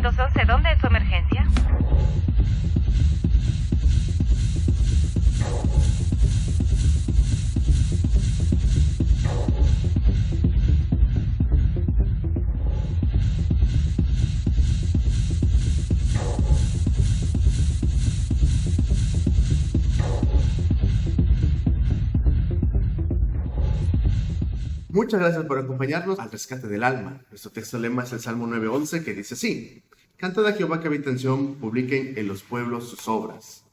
911, ¿dónde es su emergencia? Muchas gracias por acompañarnos al rescate del alma. Nuestro texto lema es el Salmo 9:11, que dice así: Cantad a Jehová que habita en Sión, publiquen en los pueblos sus obras.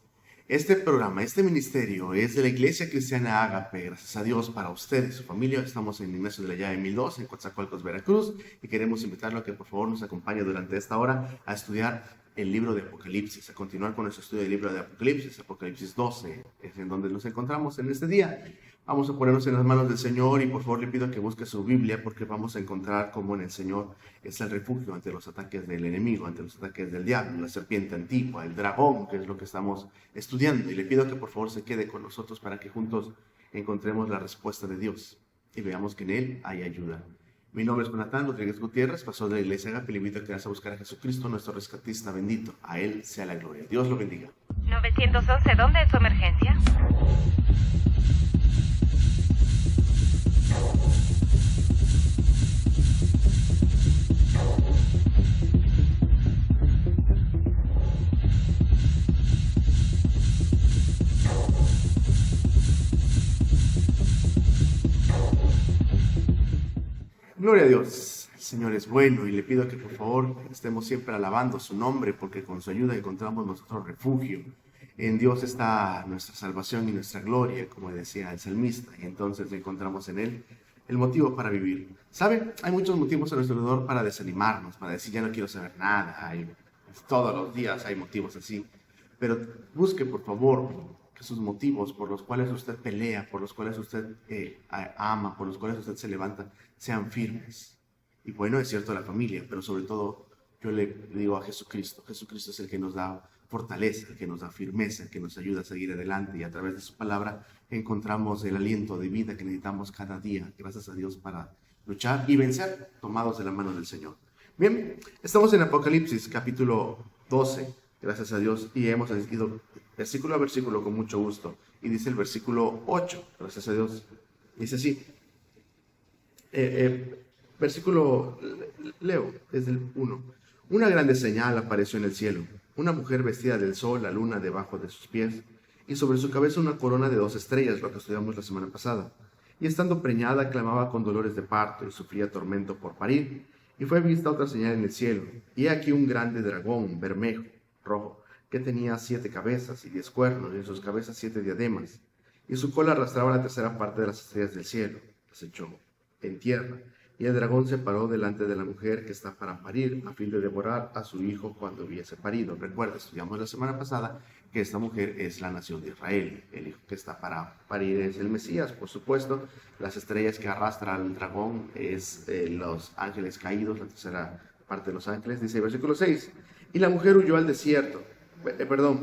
Este programa, este ministerio es de la Iglesia Cristiana Ágape. Gracias a Dios para usted y su familia. Estamos en Ignacio de la Llave 1002, en Coatzacoalcos, Veracruz, y queremos invitarlo a que por favor nos acompañe durante esta hora a estudiar el libro de Apocalipsis, a continuar con nuestro estudio del libro de Apocalipsis. Apocalipsis 12 es en donde nos encontramos en este día. Vamos a ponernos en las manos del Señor y por favor le pido que busque su Biblia, porque vamos a encontrar cómo en el Señor es el refugio ante los ataques del enemigo, ante los ataques del diablo, la serpiente antigua, el dragón, que es lo que estamos estudiando. Y le pido que por favor se quede con nosotros para que juntos encontremos la respuesta de Dios y veamos que en Él hay ayuda. Mi nombre es Jonathan Rodríguez Gutiérrez, pastor de la Iglesia Ágape. Le invito a que vayas a buscar a Jesucristo, nuestro rescatista bendito. A Él sea la gloria. Dios lo bendiga. 911, ¿dónde es su emergencia? Gloria a Dios, el Señor es bueno y le pido que por favor estemos siempre alabando su nombre, porque con su ayuda encontramos nuestro refugio. En Dios está nuestra salvación y nuestra gloria, como decía el salmista, y entonces encontramos en Él el motivo para vivir. ¿Sabe? Hay muchos motivos a nuestro alrededor para desanimarnos, para decir ya no quiero saber nada. Todos los días hay motivos así, pero busque por favor que sus motivos por los cuales usted pelea, por los cuales usted ama, por los cuales usted se levanta, sean firmes. Y bueno, es cierto la familia, pero sobre todo yo le digo a Jesucristo. Jesucristo es el que nos da fortaleza, el que nos da firmeza, el que nos ayuda a seguir adelante, y a través de su palabra encontramos el aliento de vida que necesitamos cada día, gracias a Dios, para luchar y vencer, tomados de la mano del Señor. Bien, estamos en Apocalipsis capítulo 12, gracias a Dios, y hemos ido versículo a versículo con mucho gusto. Y dice el versículo 8, gracias a Dios, dice así, versículo, leo desde el 1. Una grande señal apareció en el cielo, una mujer vestida del sol, la luna debajo de sus pies, y sobre su cabeza una corona de 2 estrellas, lo que estudiamos la semana pasada. Y estando preñada, clamaba con dolores de parto y sufría tormento por parir. Y fue vista otra señal en el cielo, y he aquí un grande dragón, bermejo, rojo, que tenía 7 cabezas y 10 cuernos, y en sus cabezas 7 diademas, y su cola arrastraba la tercera parte de las estrellas del cielo, las echó en tierra. Y el dragón se paró delante de la mujer que está para parir, a fin de devorar a su hijo cuando hubiese parido. Recuerda, estudiamos la semana pasada que esta mujer es la nación de Israel. El hijo que está para parir es el Mesías, por supuesto. Las estrellas que arrastra al dragón es los ángeles caídos, la tercera parte de los ángeles. Dice el versículo 6, y la mujer huyó al desierto,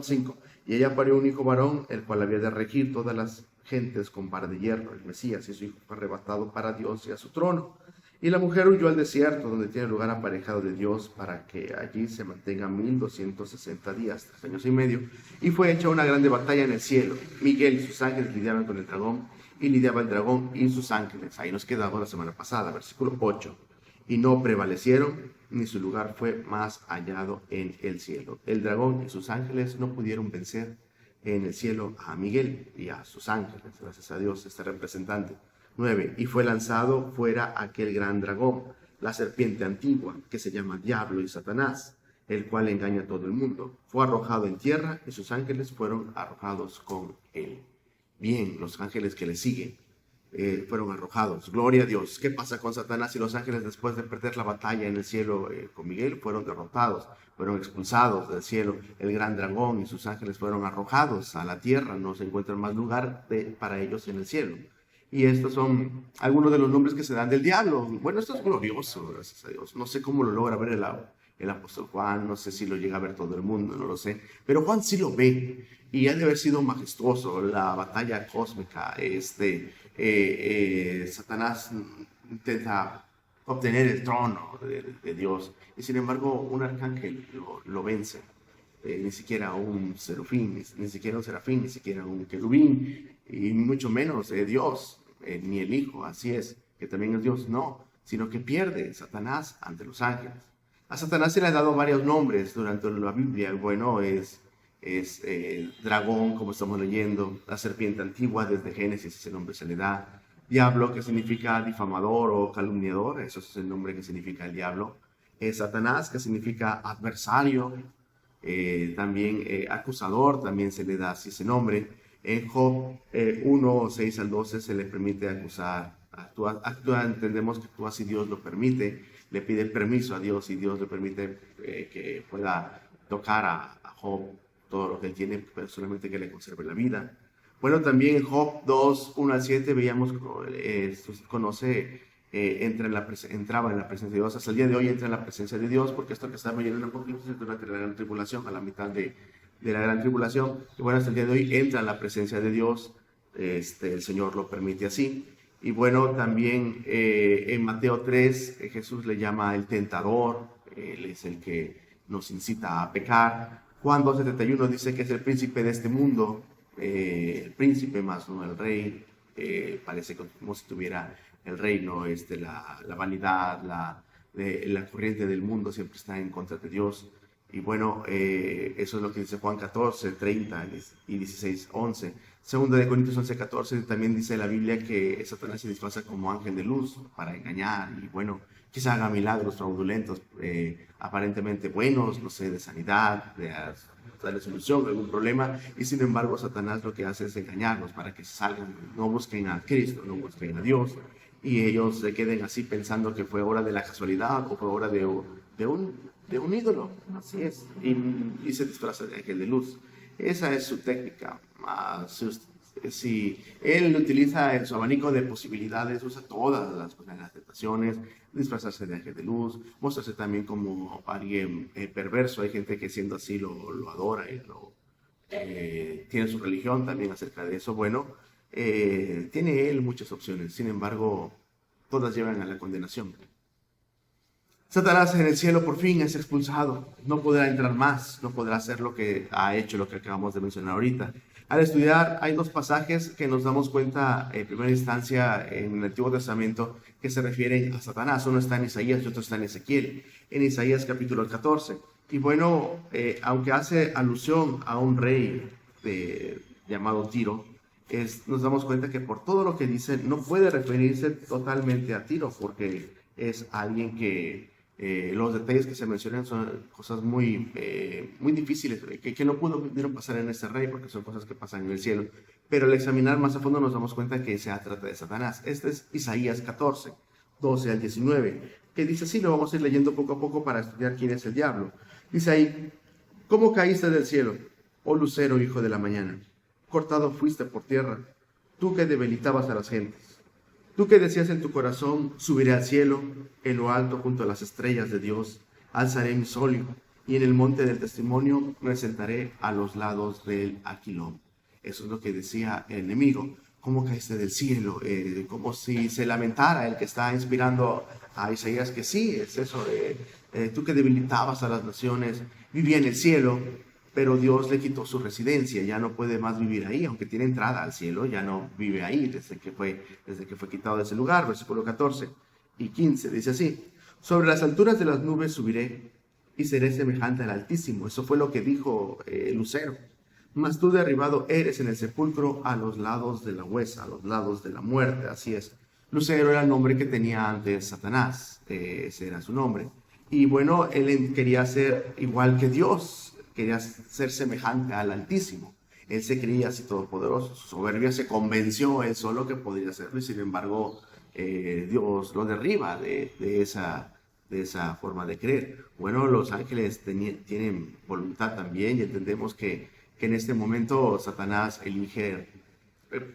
5, y ella parió un hijo varón, el cual había de regir todas las gentes con vara de hierro, el Mesías, y su hijo fue arrebatado para Dios y a su trono. Y la mujer huyó al desierto, donde tiene lugar aparejado de Dios, para que allí se mantenga 1260 días, 3 años y medio. Y fue hecha una grande batalla en el cielo. Miguel y sus ángeles lidiaban con el dragón, y lidiaba el dragón y sus ángeles. Ahí nos quedamos la semana pasada, versículo 8. Y no prevalecieron, ni su lugar fue más hallado en el cielo. El dragón y sus ángeles no pudieron vencer en el cielo a Miguel y a sus ángeles. Gracias a Dios, este representante. 9. Y fue lanzado fuera aquel gran dragón, la serpiente antigua, que se llama Diablo y Satanás, el cual engaña a todo el mundo. Fue arrojado en tierra y sus ángeles fueron arrojados con él. Bien, los ángeles que le siguen fueron arrojados. Gloria a Dios. ¿Qué pasa con Satanás y los ángeles después de perder la batalla en el cielo con Miguel? Fueron derrotados, fueron expulsados del cielo. El gran dragón y sus ángeles fueron arrojados a la tierra. No se encuentra más lugar para ellos en el cielo. Y estos son algunos de los nombres que se dan del diablo. Bueno, esto es glorioso, gracias a Dios. No sé cómo lo logra ver el apóstol Juan, no sé si lo llega a ver todo el mundo, no lo sé. Pero Juan sí lo ve, y ha de haber sido majestuoso la batalla cósmica. Satanás intenta obtener el trono de Dios. Y sin embargo, un arcángel lo vence. Ni siquiera un serafín, ni siquiera un serafín, ni siquiera un querubín, y mucho menos Dios, ni el Hijo, así es, que también es Dios, no, sino que pierde Satanás ante los ángeles. A Satanás se le han dado varios nombres durante la Biblia. Bueno, es dragón, como estamos leyendo, la serpiente antigua, desde Génesis ese nombre se le da. Diablo, que significa difamador o calumniador, eso es el nombre que significa el diablo. Satanás, que significa adversario, también acusador, también se le da así ese nombre. En Job 1, 6 al 12 se le permite acusar. Entendemos que actúa si Dios lo permite, le pide permiso a Dios y Dios le permite que pueda tocar a Job todo lo que él tiene, pero solamente que le conserve la vida. Bueno, también en Job 2, 1 al 7 veíamos, entraba en la presencia de Dios. Hasta el día de hoy entra en la presencia de Dios, porque esto que estamos leyendo en Apocalipsis durante la gran tribulación, a la mitad de la gran tribulación, y bueno, hasta el día de hoy entra en la presencia de Dios, el Señor lo permite así. Y bueno, también en Mateo 3, Jesús le llama el tentador, él es el que nos incita a pecar. Juan 2:71 dice que es el príncipe de este mundo, el príncipe más no el rey, parece como si tuviera el reino, la vanidad, la corriente del mundo siempre está en contra de Dios. Y bueno, eso es lo que dice Juan 14, 30 y 16, 11. Segunda de Corintios 11, 14 también dice la Biblia que Satanás se disfraza como ángel de luz para engañar y bueno, quizá haga milagros fraudulentos, aparentemente buenos, no sé, de sanidad, de darle solución a algún problema, y sin embargo Satanás lo que hace es engañarlos para que salgan, no busquen a Cristo, no busquen a Dios, y ellos se queden así pensando que fue obra de la casualidad o fue obra de un ídolo, así es, y se disfraza de ángel de luz. Esa es su técnica. Si él utiliza en su abanico de posibilidades, usa todas las tentaciones, disfrazarse de ángel de luz, mostrarse también como alguien perverso. Hay gente que siendo así lo adora y tiene su religión también acerca de eso. Bueno, tiene él muchas opciones, sin embargo, todas llevan a la condenación. Satanás en el cielo por fin es expulsado, no podrá entrar más, no podrá hacer lo que ha hecho, lo que acabamos de mencionar ahorita. Al estudiar, hay dos pasajes que nos damos cuenta en primera instancia en el Antiguo Testamento que se refieren a Satanás. Uno está en Isaías y otro está en Ezequiel, en Isaías capítulo 14. Y bueno, aunque hace alusión a un rey llamado Tiro, nos damos cuenta que por todo lo que dice no puede referirse totalmente a Tiro, porque es alguien que los detalles que se mencionan son cosas muy difíciles, que no pudieron pasar en ese rey porque son cosas que pasan en el cielo. Pero al examinar más a fondo nos damos cuenta que se trata de Satanás. Este es Isaías 14, 12 al 19, que dice así, lo vamos a ir leyendo poco a poco para estudiar quién es el diablo. Dice ahí, ¿cómo caíste del cielo, oh lucero, hijo de la mañana? Cortado fuiste por tierra, tú que debilitabas a las gentes. Tú que decías en tu corazón, subiré al cielo, en lo alto junto a las estrellas de Dios, alzaré mi solio, y en el monte del testimonio me sentaré a los lados del Aquilón. Eso es lo que decía el enemigo. ¿Cómo caíste del cielo? Como si se lamentara el que está inspirando a Isaías, que sí, es eso. Tú que debilitabas a las naciones, vivía en el cielo, pero Dios le quitó su residencia, ya no puede más vivir ahí, aunque tiene entrada al cielo, ya no vive ahí desde que fue quitado de ese lugar. Versículo 14 y 15 dice así, sobre las alturas de las nubes subiré y seré semejante al Altísimo. Eso fue lo que dijo Lucero. Mas tú derribado eres en el sepulcro a los lados de la huesa, a los lados de la muerte, así es. Lucero era el nombre que tenía antes Satanás, ese era su nombre. Y bueno, él quería ser igual que Dios, quería ser semejante al Altísimo. Él se creía así todopoderoso, su soberbia se convenció él solo que podría hacerlo y sin embargo Dios lo derriba de esa forma de creer. Bueno, los ángeles tienen voluntad también y entendemos que en este momento Satanás elige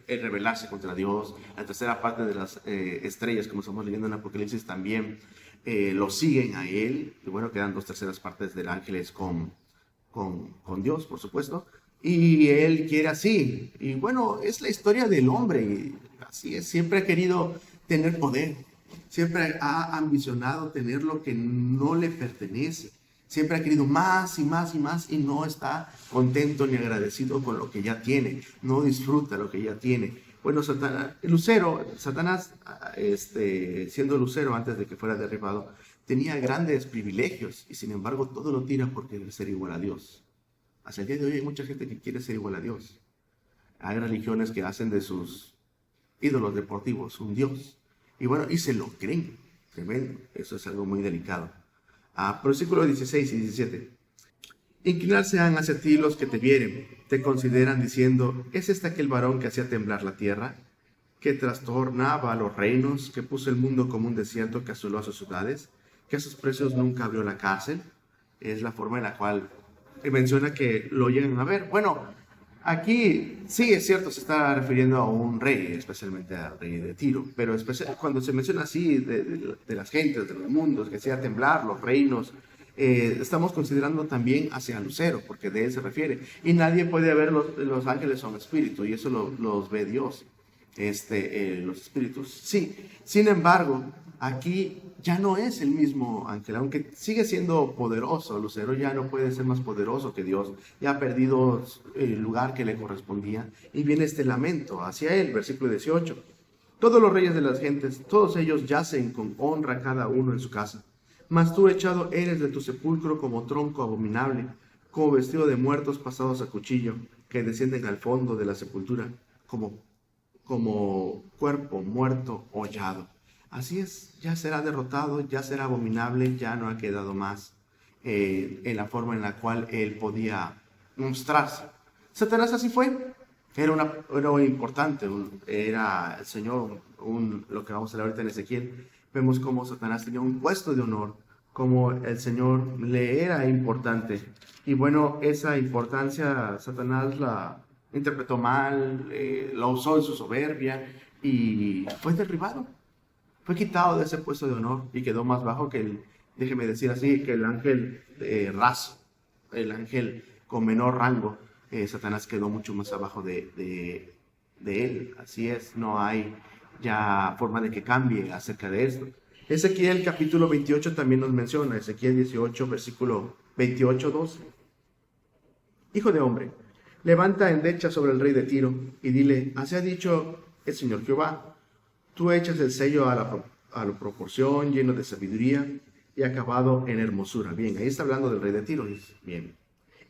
rebelarse contra Dios. La tercera parte de las estrellas, como estamos leyendo en Apocalipsis, también lo siguen a él. Y bueno, quedan 2/3 partes del ángeles con Dios, por supuesto, y él quiere así. Y bueno, es la historia del hombre, y así es, siempre ha querido tener poder, Siempre ha ambicionado tener lo que no le pertenece. Siempre ha querido más y más y más y no está contento ni agradecido con lo que ya tiene. No disfruta lo que ya tiene. Bueno, Satanás, siendo Lucero antes de que fuera derribado, tenía grandes privilegios y sin embargo todo lo tira por querer ser igual a Dios. Hasta el día de hoy hay mucha gente que quiere ser igual a Dios. Hay religiones que hacen de sus ídolos deportivos un Dios. Y bueno, y se lo creen. Tremendo. Eso es algo muy delicado. Versículos 16 y 17. Inclinarse han hacia ti los que te vieren, te consideran diciendo, ¿es este aquel varón que hacía temblar la tierra? Que trastornaba los reinos, que puso el mundo como un desierto, que asoló a sus ciudades, que a sus presos nunca abrió la cárcel. Es la forma en la cual menciona que lo llegan a ver. Bueno, aquí sí es cierto, se está refiriendo a un rey, especialmente al rey de Tiro, pero cuando se menciona así de las gentes, de los mundos, que hacía temblar los reinos, estamos considerando también hacia Lucero, porque de él se refiere. Y nadie puede ver los ángeles son espíritu, y eso los ve Dios, los espíritus. Sí, sin embargo, aquí ya no es el mismo ángel, aunque sigue siendo poderoso. Lucero ya no puede ser más poderoso que Dios, ya ha perdido el lugar que le correspondía, y viene este lamento hacia él, versículo 18. Todos los reyes de las gentes, todos ellos yacen con honra cada uno en su casa. Mas tú echado eres de tu sepulcro como tronco abominable, como vestido de muertos pasados a cuchillo, que descienden al fondo de la sepultura, como cuerpo muerto hollado. Así es, ya será derrotado, ya será abominable, ya no ha quedado más en la forma en la cual él podía mostrarse. Satanás así fue. Era importante, era el Señor, lo que vamos a leer ahorita en Ezequiel. Vemos cómo Satanás tenía un puesto de honor, cómo el Señor le era importante. Y bueno, esa importancia Satanás la interpretó mal, la usó en su soberbia y fue derribado. Fue quitado de ese puesto de honor y quedó más bajo déjeme decir así, que el ángel raso, el ángel con menor rango. Satanás quedó mucho más abajo de él. Así es, no hay ya forma de que cambie acerca de esto. Ezequiel capítulo 28 también nos menciona, Ezequiel 18, versículo 28, 12. Hijo de hombre, levanta endecha sobre el rey de Tiro y dile, así ha dicho el Señor Jehová, tú echas el sello a la proporción, lleno de sabiduría y acabado en hermosura. Bien, ahí está hablando del rey de Tiro. Bien.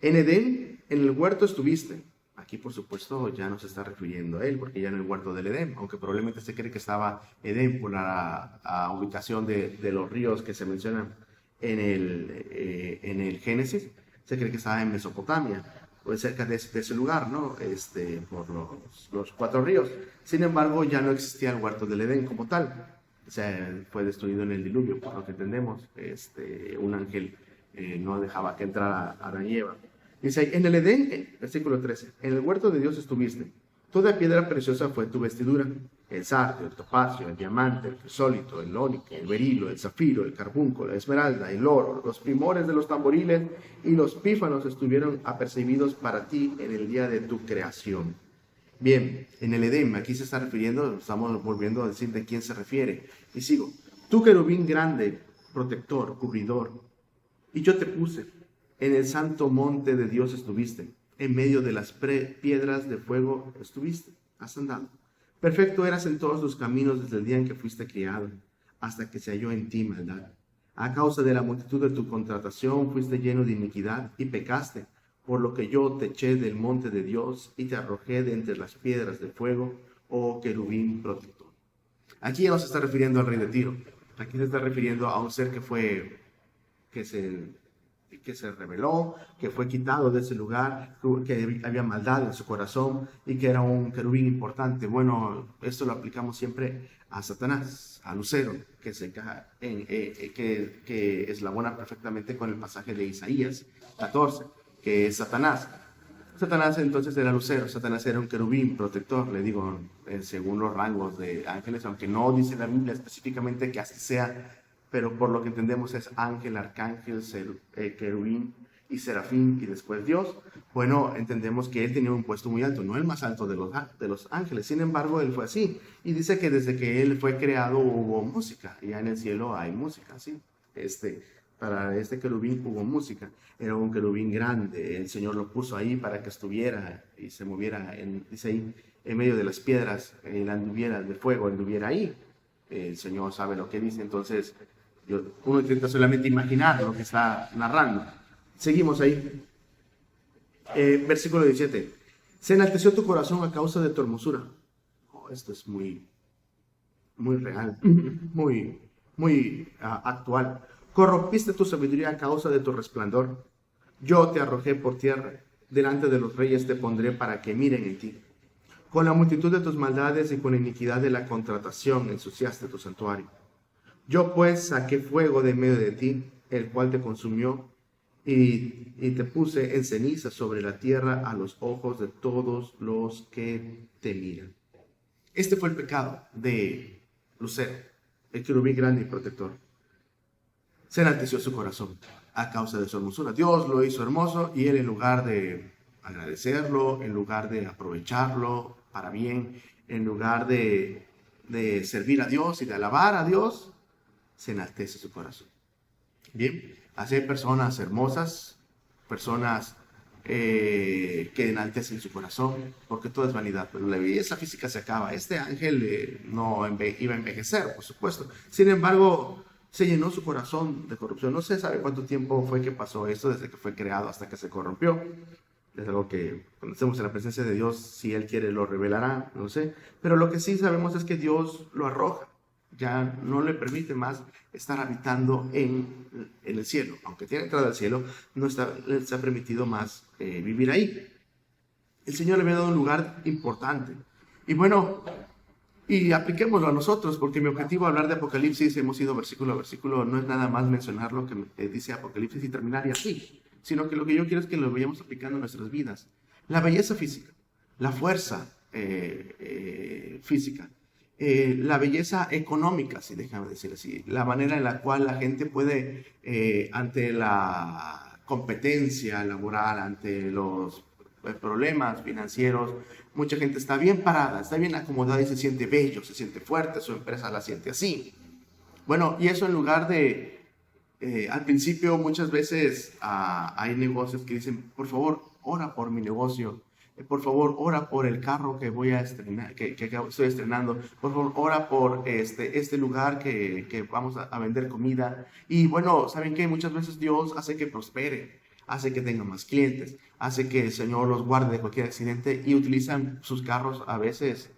En Edén, en el huerto estuviste. Aquí, por supuesto, ya no se está refiriendo a él, porque ya no es el huerto del Edén, aunque probablemente se cree que estaba Edén por la ubicación de los ríos que se mencionan en el Génesis. Se cree que estaba en Mesopotamia, pues cerca de ese lugar, ¿no? Por los 4 ríos. Sin embargo, ya no existía el huerto del Edén como tal. O sea, fue destruido en el diluvio, por lo que entendemos. Un ángel no dejaba que entrara Adán y Eva. Dice ahí, en el Edén, versículo 13, en el huerto de Dios estuviste. Toda piedra preciosa fue tu vestidura, el sardio, el topacio, el diamante, el crisólito, el ónice, el berilo, el zafiro, el carbunco, la esmeralda, el oro, los primores de los tamboriles y los pífanos estuvieron apercibidos para ti en el día de tu creación. Bien, en el Edén, aquí se está refiriendo, estamos volviendo a decir de quién se refiere. Y sigo, tú querubín grande, protector, cubridor, y yo te puse. En el santo monte de Dios estuviste, en medio de las piedras de fuego estuviste, has andado. Perfecto eras en todos tus caminos desde el día en que fuiste criado, hasta que se halló en ti maldad. A causa de la multitud de tu contratación fuiste lleno de iniquidad y pecaste, por lo que yo te eché del monte de Dios y te arrojé de entre las piedras de fuego, oh querubín protector. Aquí ya no se está refiriendo al rey de Tiro, aquí se está refiriendo a un ser que se rebeló, que fue quitado de ese lugar, que había maldad en su corazón y que era un querubín importante. Bueno, esto lo aplicamos siempre a Satanás, a Lucero, que eslabona perfectamente con el pasaje de Isaías 14, que es Satanás. Satanás entonces era Lucero, Satanás era un querubín protector, le digo, según los rangos de ángeles, aunque no dice la Biblia específicamente que así sea, pero por lo que entendemos es ángel, arcángel, querubín, y serafín y después Dios. Bueno, entendemos que él tenía un puesto muy alto, no el más alto de los ángeles. Sin embargo, él fue así. Y dice que desde que él fue creado hubo música. Y ya en el cielo hay música, ¿sí? Para este querubín hubo música. Era un querubín grande. El Señor lo puso ahí para que estuviera y se moviera, dice ahí, en medio de las piedras. Él anduviera de fuego, anduviera ahí. El Señor sabe lo que dice. Entonces, uno intenta solamente imaginar lo que está narrando. Seguimos ahí. Versículo 17. Se enalteció tu corazón a causa de tu hermosura. Oh, esto es muy real, muy actual. Corrompiste tu sabiduría a causa de tu resplandor. Yo te arrojé por tierra. Delante de los reyes te pondré para que miren en ti. Con la multitud de tus maldades y con la iniquidad de la contratación ensuciaste tu santuario. Yo pues saqué fuego de medio de ti, el cual te consumió, y te puse en ceniza sobre la tierra a los ojos de todos los que te miran. Este fue el pecado de Lucero, el querubín grande y protector. Se enalteció su corazón a causa de su hermosura. Dios lo hizo hermoso y él, en lugar de agradecerlo, en lugar de aprovecharlo para bien, en lugar de servir a Dios y de alabar a Dios, se enaltece su corazón. Bien, así hay personas hermosas, personas que enaltecen su corazón, porque todo es vanidad, pero la belleza física se acaba. Este ángel no iba a envejecer, por supuesto. Sin embargo, se llenó su corazón de corrupción. No se sabe cuánto tiempo fue que pasó esto, desde que fue creado hasta que se corrompió. Es algo que cuando estemos en la presencia de Dios, si Él quiere, lo revelará, no sé. Pero lo que sí sabemos es que Dios lo arroja. Ya no le permite más estar habitando en el cielo. Aunque tiene entrada al cielo, no les ha permitido más vivir ahí. El Señor le había dado un lugar importante. Y bueno, y apliquémoslo a nosotros, porque mi objetivo hablar de Apocalipsis, hemos ido versículo a versículo, no es nada más mencionar lo que dice Apocalipsis y terminar y así, sino que lo que yo quiero es que lo vayamos aplicando en nuestras vidas. La belleza física, la fuerza física, la belleza económica, si déjame decir así, la manera en la cual la gente puede, ante la competencia laboral, ante los problemas financieros, mucha gente está bien parada, está bien acomodada y se siente bello, se siente fuerte, su empresa la siente así. Bueno, y eso en lugar de, al principio muchas veces hay negocios que dicen, por favor, ora por mi negocio. Por favor, ora por el carro que voy a estrenar, que estoy estrenando. Por favor, ora por este lugar que vamos a vender comida. Y bueno, ¿saben qué? Muchas veces Dios hace que prospere, hace que tenga más clientes, hace que el Señor los guarde de cualquier accidente y utilizan sus carros a veces.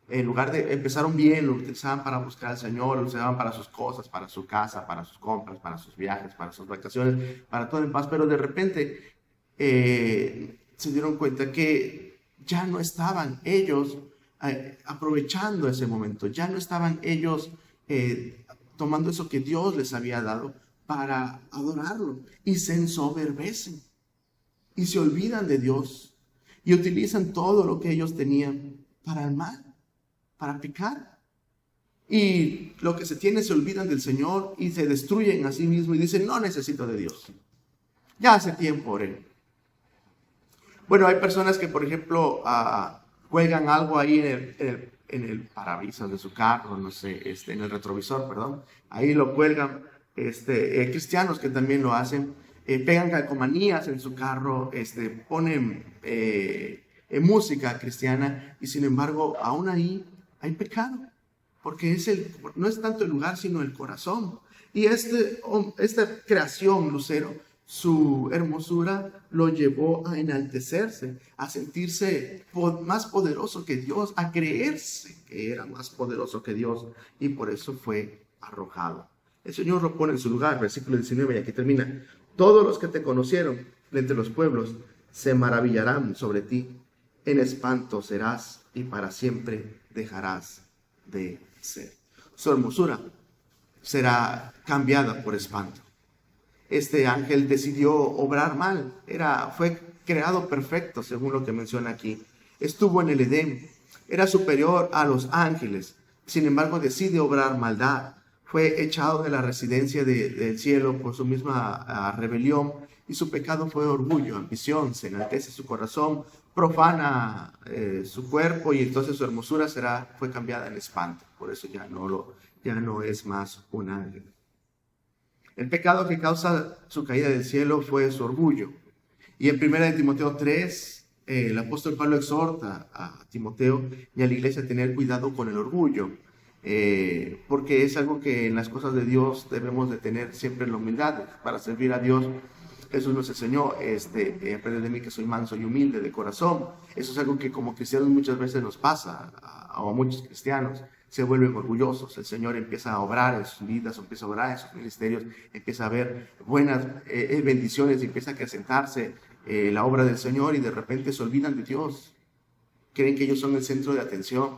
En lugar de empezaron bien, lo utilizaban para buscar al Señor, lo utilizaban para sus cosas, para su casa, para sus compras, para sus viajes, para sus vacaciones, para todo en paz. Pero de repente se dieron cuenta que ya no estaban ellos aprovechando ese momento, ya no estaban ellos tomando eso que Dios les había dado para adorarlo, y se ensoberbecen y se olvidan de Dios y utilizan todo lo que ellos tenían para el mal, para pecar. Y lo que se tiene, se olvidan del Señor y se destruyen a sí mismos y dicen, no necesito de Dios, ya hace tiempo oré. Bueno, hay personas que, por ejemplo, cuelgan algo ahí en el parabrisas de su carro, no sé, en el retrovisor, perdón. Ahí lo cuelgan. Cristianos que también lo hacen, pegan calcomanías en su carro, ponen música cristiana, y sin embargo, aún ahí hay pecado, porque no es tanto el lugar, sino el corazón. Y esta creación, Lucero, su hermosura lo llevó a enaltecerse, a sentirse más poderoso que Dios, a creerse que era más poderoso que Dios, y por eso fue arrojado. El Señor lo pone en su lugar, versículo 19, y aquí termina. Todos los que te conocieron de entre los pueblos se maravillarán sobre ti. En espanto serás y para siempre dejarás de ser. Su hermosura será cambiada por espanto. Este ángel decidió obrar mal. Fue creado perfecto, según lo que menciona aquí. Estuvo en el Edén. Era superior a los ángeles. Sin embargo, decide obrar maldad. Fue echado de la residencia del cielo por su misma rebelión Y su pecado fue orgullo, ambición, se enaltece su corazón, profana su cuerpo, y entonces su hermosura fue cambiada en espanto. Por eso ya no es más un ángel. El pecado que causa su caída del cielo fue su orgullo. Y en 1 Timoteo 3, el apóstol Pablo exhorta a Timoteo y a la iglesia a tener cuidado con el orgullo, porque es algo que en las cosas de Dios debemos de tener siempre la humildad para servir a Dios. Jesús nos enseñó, aprende de mí que soy manso y humilde de corazón. Eso es algo que como cristianos muchas veces nos pasa, a muchos cristianos se vuelven orgullosos. El Señor empieza a obrar en sus vidas, empieza a obrar en sus ministerios, empieza a ver buenas bendiciones, y empieza a acrecentarse la obra del Señor, y de repente se olvidan de Dios. Creen que ellos son el centro de atención,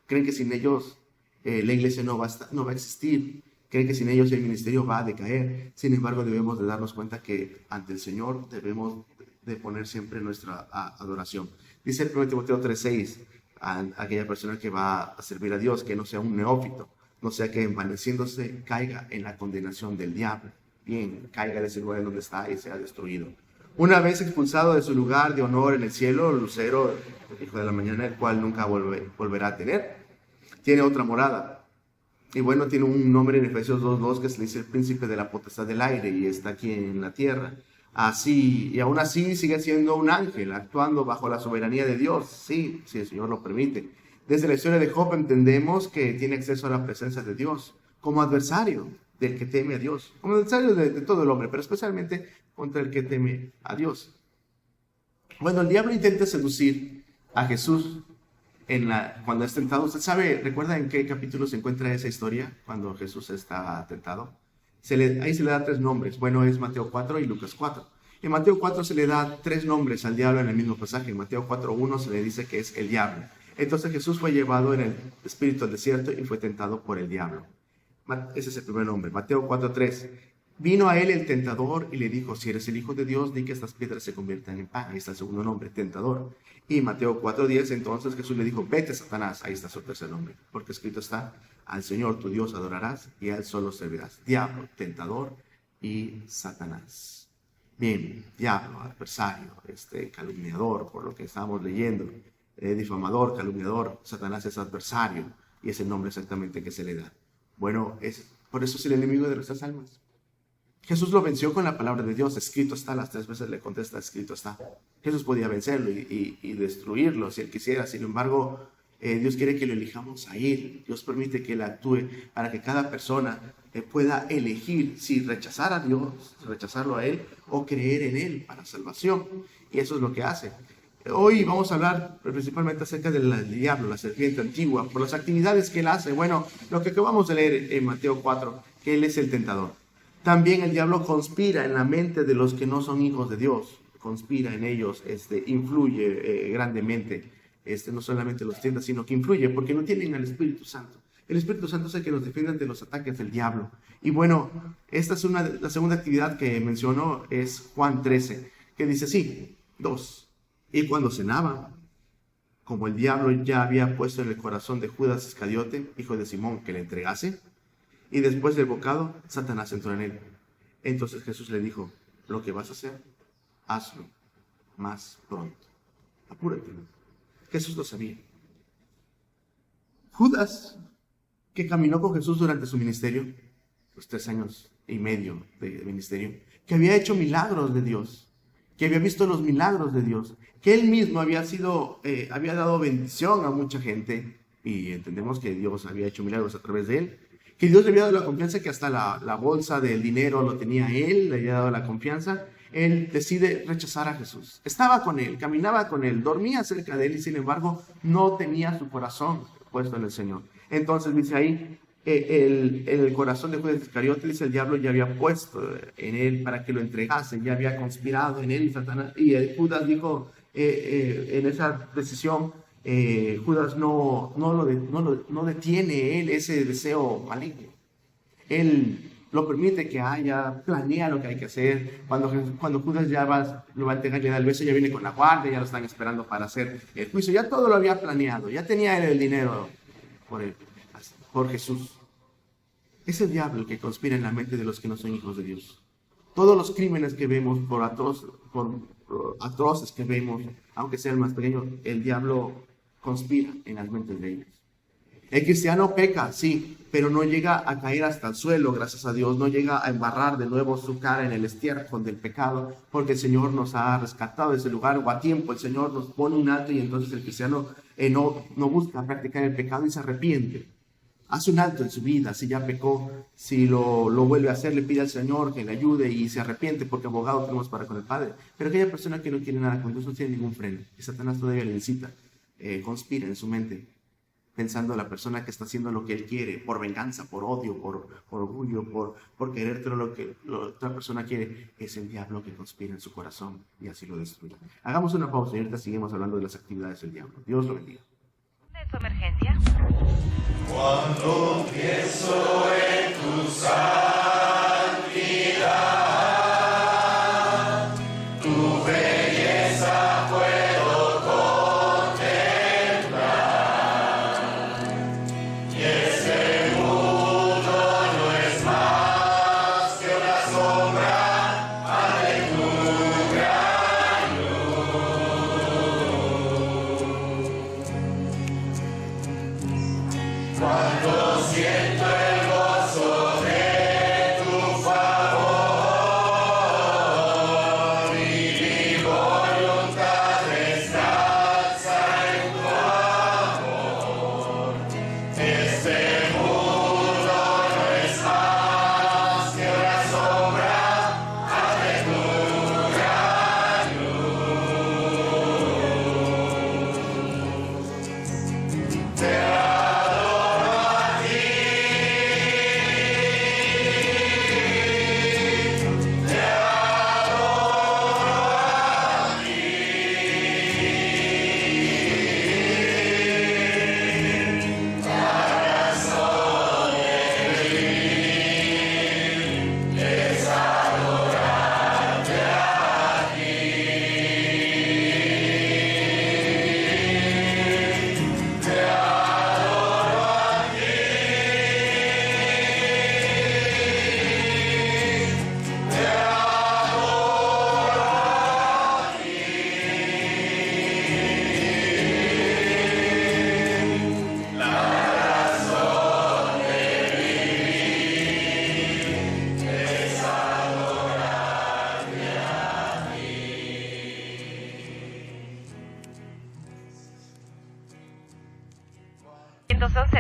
creen que sin ellos la iglesia no va a existir. Creen que sin ellos el ministerio va a decaer. Sin embargo, debemos de darnos cuenta que ante el Señor debemos de poner siempre nuestra adoración. Dice el 1 Timoteo 3:6, a aquella persona que va a servir a Dios, que no sea un neófito, no sea que envaneciéndose caiga en la condenación del diablo. Bien, caiga de ese lugar en donde está y sea destruido. Una vez expulsado de su lugar de honor en el cielo, Lucero, el hijo de la mañana, el cual nunca volverá a tener, tiene otra morada. Y bueno, tiene un nombre en Efesios 2:2 que se le dice el príncipe de la potestad del aire, y está aquí en la tierra. Así, y aún así sigue siendo un ángel, actuando bajo la soberanía de Dios. Sí, si el Señor lo permite. Desde la historia de Job entendemos que tiene acceso a la presencia de Dios como adversario del que teme a Dios, como adversario de todo el hombre, pero especialmente contra el que teme a Dios. Bueno, el diablo intenta seducir a Jesús cuando es tentado. ¿Usted sabe, recuerda en qué capítulo se encuentra esa historia cuando Jesús está tentado? Ahí se le da 3 nombres. Bueno, es Mateo 4 y Lucas 4. En Mateo 4 se le da 3 nombres al diablo en el mismo pasaje. En Mateo 4:1 se le dice que es el diablo. Entonces Jesús fue llevado en el espíritu al desierto y fue tentado por el diablo. Ese es el primer nombre. Mateo 4:3. Vino a él el tentador y le dijo: si eres el Hijo de Dios, di que estas piedras se conviertan en pan. Ahí está el segundo nombre, tentador. Y Mateo 4:10, entonces Jesús le dijo: vete, Satanás. Ahí está su tercer nombre, porque escrito está: al Señor tu Dios adorarás y a él solo servirás. Diablo, tentador y Satanás. Bien, diablo, adversario, calumniador, por lo que estamos leyendo, difamador, calumniador. Satanás es adversario, y es el nombre exactamente que se le da. Bueno, por eso es el enemigo de nuestras almas. Jesús lo venció con la palabra de Dios. Escrito está, las 3 veces le contesta: escrito está. Jesús podía vencerlo y destruirlo si él quisiera. Sin embargo, Dios quiere que lo elijamos a él. Dios permite que él actúe para que cada persona pueda elegir si rechazar a Dios, rechazarlo a él, o creer en él para salvación. Y eso es lo que hace. Hoy vamos a hablar principalmente acerca del diablo, la serpiente antigua, por las actividades que él hace. Bueno, lo que acabamos de leer en Mateo 4, que él es el tentador. También el diablo conspira en la mente de los que no son hijos de Dios, conspira en ellos, influye grandemente, no solamente los tienta, sino que influye, porque no tienen al Espíritu Santo. El Espíritu Santo es el que nos defiende de los ataques del diablo. Y bueno, esta es la segunda actividad que mencionó, es Juan 13, que dice así, 2. Y cuando cenaba, como el diablo ya había puesto en el corazón de Judas Iscariote, hijo de Simón, que le entregase, y después del bocado, Satanás entró en él. Entonces Jesús le dijo: lo que vas a hacer, hazlo más pronto. Apúrate. Jesús lo sabía. Judas, que caminó con Jesús durante su ministerio, los 3 años y medio de ministerio, que había hecho milagros de Dios, que había visto los milagros de Dios, que él mismo había dado bendición a mucha gente, y entendemos que Dios había hecho milagros a través de él, que Dios le había dado la confianza, que hasta la bolsa del dinero lo tenía él, le había dado la confianza. Él decide rechazar a Jesús. Estaba con él, caminaba con él, dormía cerca de él, y sin embargo no tenía su corazón puesto en el Señor. Entonces dice ahí, el corazón de Judas Iscariote, dice, el diablo ya había puesto en él para que lo entregase, ya había conspirado en él, y Satanás, y Judas dijo en esa decisión, Judas no detiene él ese deseo maligno. Él lo permite que planea lo que hay que hacer. Cuando Judas lo va a entregar, le da el beso, ya viene con la guardia, ya lo están esperando para hacer el juicio. Ya todo lo había planeado, ya tenía él el dinero por Jesús. Es el diablo el que conspira en la mente de los que no son hijos de Dios. Todos los crímenes que vemos, por atroces que vemos, aunque sea el más pequeño, el diablo conspira en las mentes de ellos. El cristiano peca, sí, pero no llega a caer hasta el suelo, gracias a Dios. No llega a embarrar de nuevo su cara en el estiércol del pecado, porque el Señor nos ha rescatado de ese lugar, o a tiempo el Señor nos pone un alto y entonces el cristiano no busca practicar el pecado y se arrepiente. Hace un alto en su vida, si ya pecó, si lo vuelve a hacer, le pide al Señor que le ayude y se arrepiente, porque abogado tenemos para con el Padre. Pero aquella persona que no quiere nada con Dios no tiene ningún freno, y Satanás todavía le incita, conspira en su mente, pensando en la persona que está haciendo lo que él quiere, por venganza, por odio, por orgullo, por querer todo lo que la otra persona quiere. Es el diablo que conspira en su corazón y así lo destruye. Hagamos una pausa y ahorita seguimos hablando de las actividades del diablo. Dios lo bendiga. ¿Dónde es su emergencia? Cuando pienso en tu santidad, tu belleza puedo contemplar, y ese mundo no es más que una sombra ante tu gran luz. Cuando siento el gozo de tu favor y mi voluntad descansa en tu amor, este mundo no es más que una sombra ante tu gran luz. Te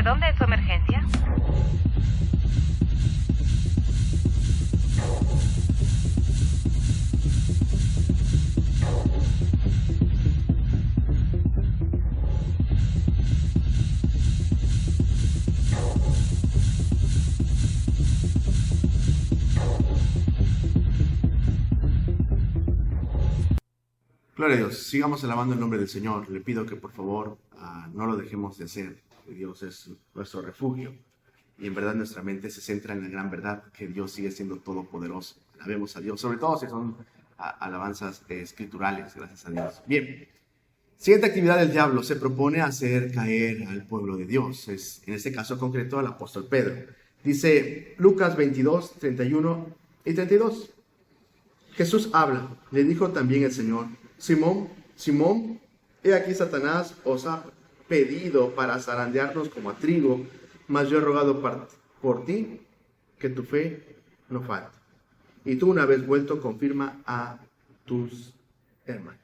¿Dónde es su emergencia? Gloria a Dios. Sigamos alabando el nombre del Señor. Le pido que por favor no lo dejemos de hacer. Dios es nuestro refugio. Y en verdad nuestra mente se centra en la gran verdad que Dios sigue siendo todopoderoso. Alabemos a Dios, sobre todo si son alabanzas escriturales, gracias a Dios. Bien, siguiente actividad del diablo: se propone hacer caer al pueblo de Dios. Es en este caso concreto al apóstol Pedro. Dice Lucas 22, 31 y 32. Jesús habla, le dijo también el Señor: Simón, Simón, he aquí Satanás os ha pedido para zarandearnos como a trigo, mas yo he rogado por ti que tu fe no falte. Y tú, una vez vuelto, confirma a tus hermanos.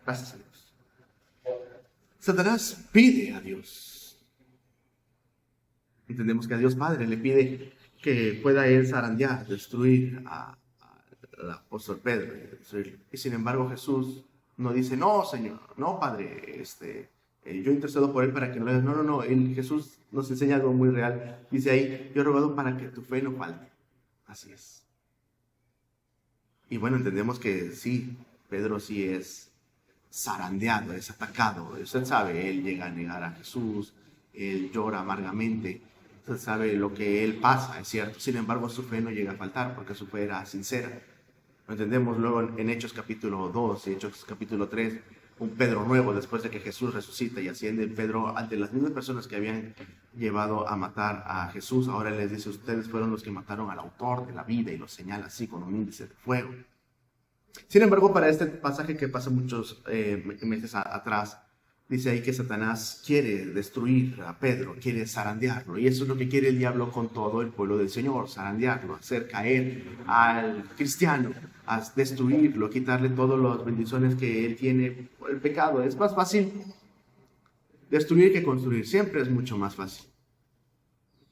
Gracias a Dios. Satanás pide a Dios. Entendemos que a Dios Padre le pide que pueda él zarandear, destruir al apóstol Pedro. Y sin embargo Jesús no dice: no, Señor, no, Padre, yo intercedo por él para que no le haga. No. Jesús nos enseña algo muy real. Dice ahí: yo he rogado para que tu fe no falte. Así es. Y bueno, entendemos que sí, Pedro sí es zarandeado, es atacado. Usted sabe, él llega a negar a Jesús, él llora amargamente. Usted sabe lo que él pasa, es cierto. Sin embargo, su fe no llega a faltar porque su fe era sincera. Lo entendemos luego en Hechos capítulo 2, Hechos capítulo 3, un Pedro nuevo después de que Jesús resucita y asciende. Pedro, ante las mismas personas que habían llevado a matar a Jesús, ahora les dice: ustedes fueron los que mataron al autor de la vida, y lo señala así con un índice de fuego. Sin embargo, para este pasaje que pasa muchos meses atrás, dice ahí que Satanás quiere destruir a Pedro, quiere zarandearlo, y eso es lo que quiere el diablo con todo el pueblo del Señor: zarandearlo, hacer caer al cristiano, a destruirlo, quitarle todas las bendiciones que él tiene por el pecado. Es más fácil destruir que construir, siempre es mucho más fácil.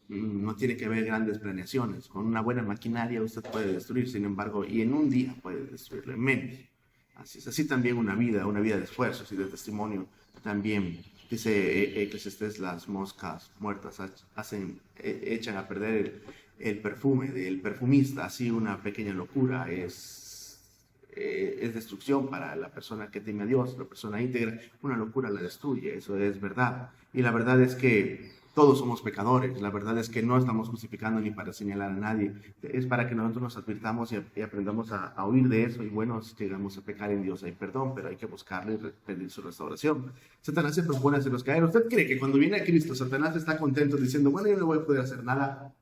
No tiene que haber grandes planeaciones. Con una buena maquinaria usted puede destruir, sin embargo, y en un día puede destruirlo, en menos. Así es, así también una vida de esfuerzos y de testimonio. También dice Eclesiastés: las moscas muertas echan a perder el perfume del perfumista. Así una pequeña locura es destrucción para la persona que teme a Dios, la persona íntegra. Una locura la destruye, eso es verdad. Y la verdad es que todos somos pecadores. La verdad es que no estamos justificando ni para señalar a nadie. Es para que nosotros nos advirtamos y aprendamos a huir de eso. Y bueno, si llegamos a pecar en Dios hay perdón, pero hay que buscarle y pedir su restauración. Satanás se propone hacernos caer. ¿Usted cree que cuando viene a Cristo, Satanás está contento diciendo: bueno, yo no voy a poder hacer nada,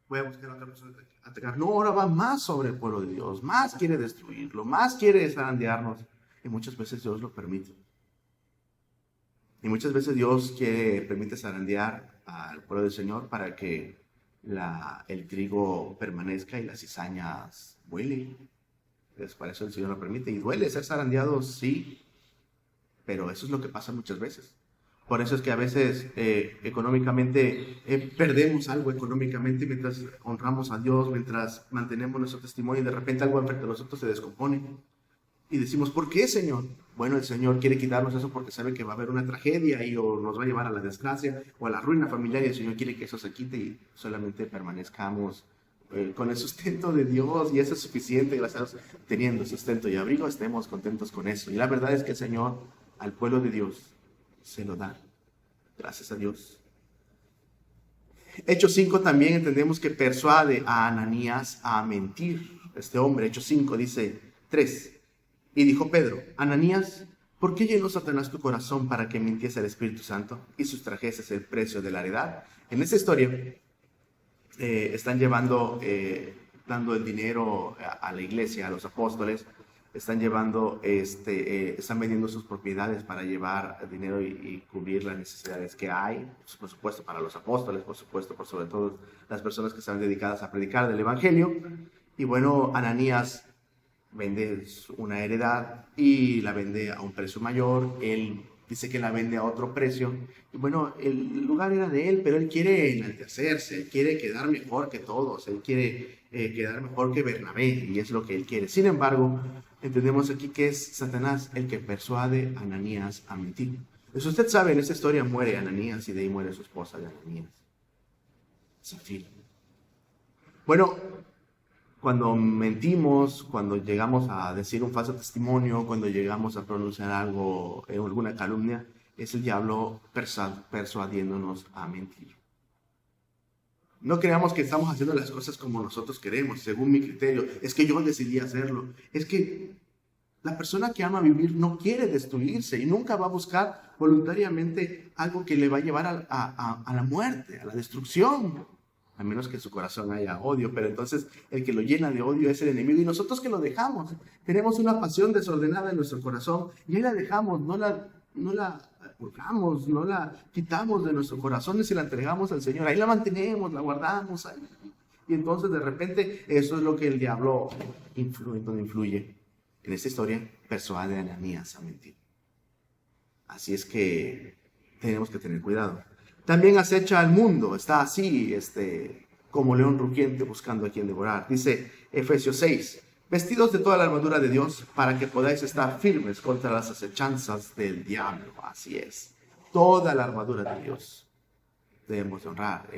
voy a buscar a otra persona a atacar? No, ahora va más sobre el pueblo de Dios, más quiere destruirlo, más quiere zarandearnos. Y muchas veces Dios lo permite. Y muchas veces Dios permite zarandear al pueblo del Señor para que el trigo permanezca y las cizañas vuelen. Entonces, para eso el Señor lo permite. Y duele ser zarandeado, sí, pero eso es lo que pasa muchas veces. Por eso es que a veces económicamente perdemos algo económicamente mientras honramos a Dios, mientras mantenemos nuestro testimonio, y de repente algo frente a nosotros se descompone. Y decimos: ¿por qué, Señor? Bueno, el Señor quiere quitarnos eso porque sabe que va a haber una tragedia y o nos va a llevar a la desgracia o a la ruina familiar, y el Señor quiere que eso se quite y solamente permanezcamos con el sustento de Dios, y eso es suficiente. Gracias a Dios, teniendo sustento y abrigo, estemos contentos con eso. Y la verdad es que el Señor al pueblo de Dios se lo da. Gracias a Dios. Hechos 5 también entendemos que persuade a Ananías a mentir. Este hombre, Hechos 5 dice 3. Y dijo Pedro: Ananías, ¿por qué llenó Satanás tu corazón para que mintiese al Espíritu Santo y sustrajeses el precio de la heredad? En esta historia están dando el dinero a la iglesia, a los apóstoles. Están están vendiendo sus propiedades para llevar dinero y cubrir las necesidades que hay, por supuesto para los apóstoles, por supuesto por sobre todo las personas que están dedicadas a predicar del Evangelio. Y bueno, Ananías vende una heredad y la vende a un precio mayor. Él dice que la vende a otro precio. Y bueno, el lugar era de él, pero él quiere enaltecerse, él quiere quedar mejor que todos, él quiere quedar mejor que Bernabé, y es lo que él quiere. Sin embargo, entendemos aquí que es Satanás el que persuade a Ananías a mentir. Pues usted sabe, en esta historia muere Ananías y de ahí muere su esposa de Ananías, Zafira. Bueno, cuando mentimos, cuando llegamos a decir un falso testimonio, cuando llegamos a pronunciar algo, alguna calumnia, es el diablo persuadiéndonos a mentir. No creamos que estamos haciendo las cosas como nosotros queremos, según mi criterio. Es que yo decidí hacerlo. Es que la persona que ama vivir no quiere destruirse y nunca va a buscar voluntariamente algo que le va a llevar a la muerte, a la destrucción. A menos que en su corazón haya odio, pero entonces el que lo llena de odio es el enemigo, y nosotros que lo dejamos. Tenemos una pasión desordenada en nuestro corazón y ahí la dejamos, no la purgamos, no la quitamos de nuestro corazón y se la entregamos al Señor. Ahí la mantenemos, la guardamos ahí. Y entonces de repente eso es lo que el diablo influye. En esta historia persuade a Ananías a mentir. Así es que tenemos que tener cuidado. También acecha al mundo, está así, como león rugiente buscando a quien devorar. Dice Efesios 6, vestidos de toda la armadura de Dios para que podáis estar firmes contra las acechanzas del diablo. Así es, toda la armadura de Dios. Debemos honrar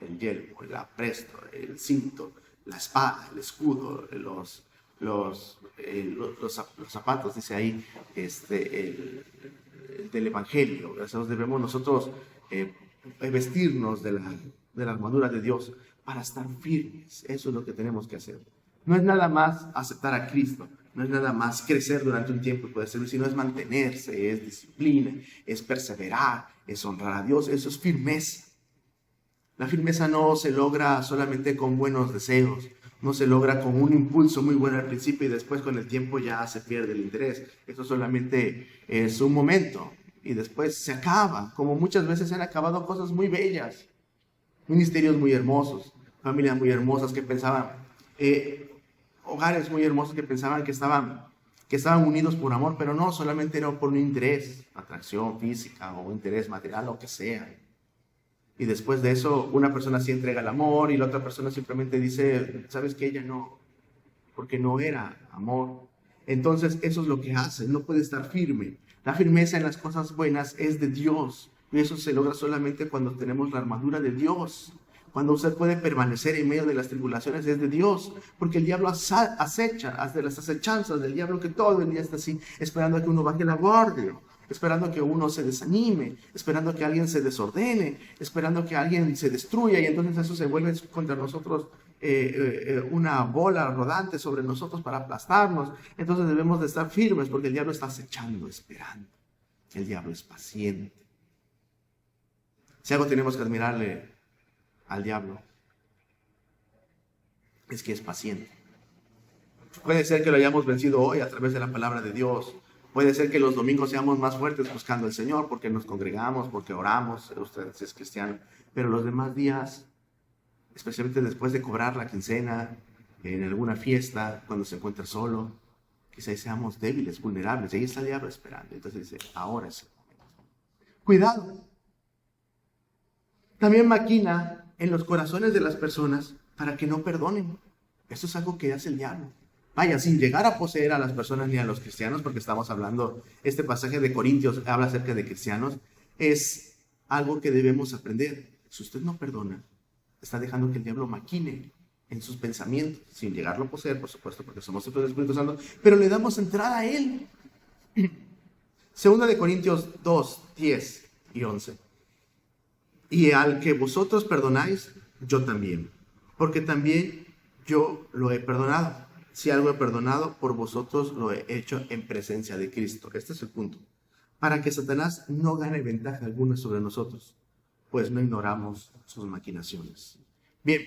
el yelmo, el apresto, el cinto, la espada, el escudo, los zapatos, dice ahí, del Evangelio. Gracias, debemos nosotros vestirnos de la armadura de Dios para estar firmes. Eso es lo que tenemos que hacer. No es nada más aceptar a Cristo, No es nada más crecer durante un tiempo y poder servir, sino es mantenerse, es disciplina, es perseverar, es honrar a Dios, eso es firmeza. La firmeza no se logra solamente con buenos deseos, no se logra con un impulso muy bueno al principio y después con el tiempo ya se pierde el interés. Eso solamente es un momento y después se acaba, como muchas veces se han acabado cosas muy bellas, ministerios muy hermosos, familias muy hermosas que pensaban, hogares muy hermosos que pensaban que estaban unidos por amor, pero no, solamente era por un interés, atracción física o interés material, lo que sea. Y después de eso, una persona sí entrega el amor y la otra persona simplemente dice, sabes que ella no, porque no era amor. Entonces eso es lo que hace, no puede estar firme. La firmeza en las cosas buenas es de Dios y eso se logra solamente cuando tenemos la armadura de Dios. Cuando usted puede permanecer en medio de las tribulaciones es de Dios, porque el diablo acecha, hace las acechanzas del diablo que todo el día está así, esperando a que uno baje la guardia, esperando que uno se desanime, esperando que alguien se desordene, esperando que alguien se destruya y entonces eso se vuelve contra nosotros una bola rodante sobre nosotros para aplastarnos. Entonces debemos de estar firmes porque el diablo está acechando, esperando. El diablo es paciente. Si algo tenemos que admirarle al diablo, es que es paciente. Puede ser que lo hayamos vencido hoy a través de la palabra de Dios. Puede ser que los domingos seamos más fuertes buscando al Señor porque nos congregamos, porque oramos, usted si es cristiano. Pero los demás días, especialmente después de cobrar la quincena, en alguna fiesta, cuando se encuentra solo, quizás seamos débiles, vulnerables. Y ahí está el diablo esperando. Entonces dice, ahora es el momento. Cuidado. También maquina en los corazones de las personas para que no perdonen. Eso es algo que hace el diablo. Vaya, sin llegar a poseer a las personas ni a los cristianos, porque estamos hablando, este pasaje de Corintios habla acerca de cristianos, es algo que debemos aprender. Si usted no perdona, está dejando que el diablo maquine en sus pensamientos, sin llegarlo a poseer, por supuesto, porque somos hijos del Espíritu Santo, pero le damos entrada a él. Segunda de Corintios 2, 10 y 11. Y al que vosotros perdonáis, yo también, porque también yo lo he perdonado. Si algo he perdonado, por vosotros lo he hecho en presencia de Cristo. Este es el punto. Para que Satanás no gane ventaja alguna sobre nosotros, pues no ignoramos sus maquinaciones. Bien,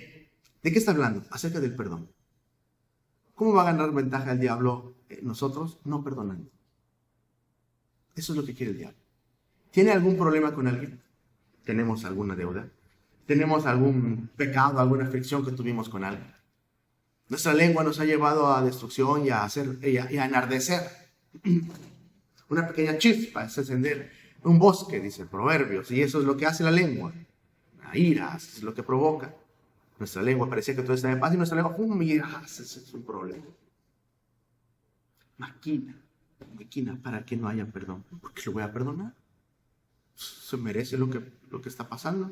¿de qué está hablando? Acerca del perdón. ¿Cómo va a ganar ventaja el diablo en nosotros? No perdonando. Eso es lo que quiere el diablo. ¿Tiene algún problema con alguien? ¿Tenemos alguna deuda? ¿Tenemos algún pecado, alguna aflicción que tuvimos con alguien? Nuestra lengua nos ha llevado a destrucción y a enardecer. Una pequeña chispa es encender un bosque, dice Proverbios, y eso es lo que hace la lengua. La ira es lo que provoca. Nuestra lengua parecía que todo está en paz y nuestra lengua, ¡pum! Y ese es un problema. Maquina para que no haya perdón. ¿Por qué lo voy a perdonar? Se merece lo que está pasando.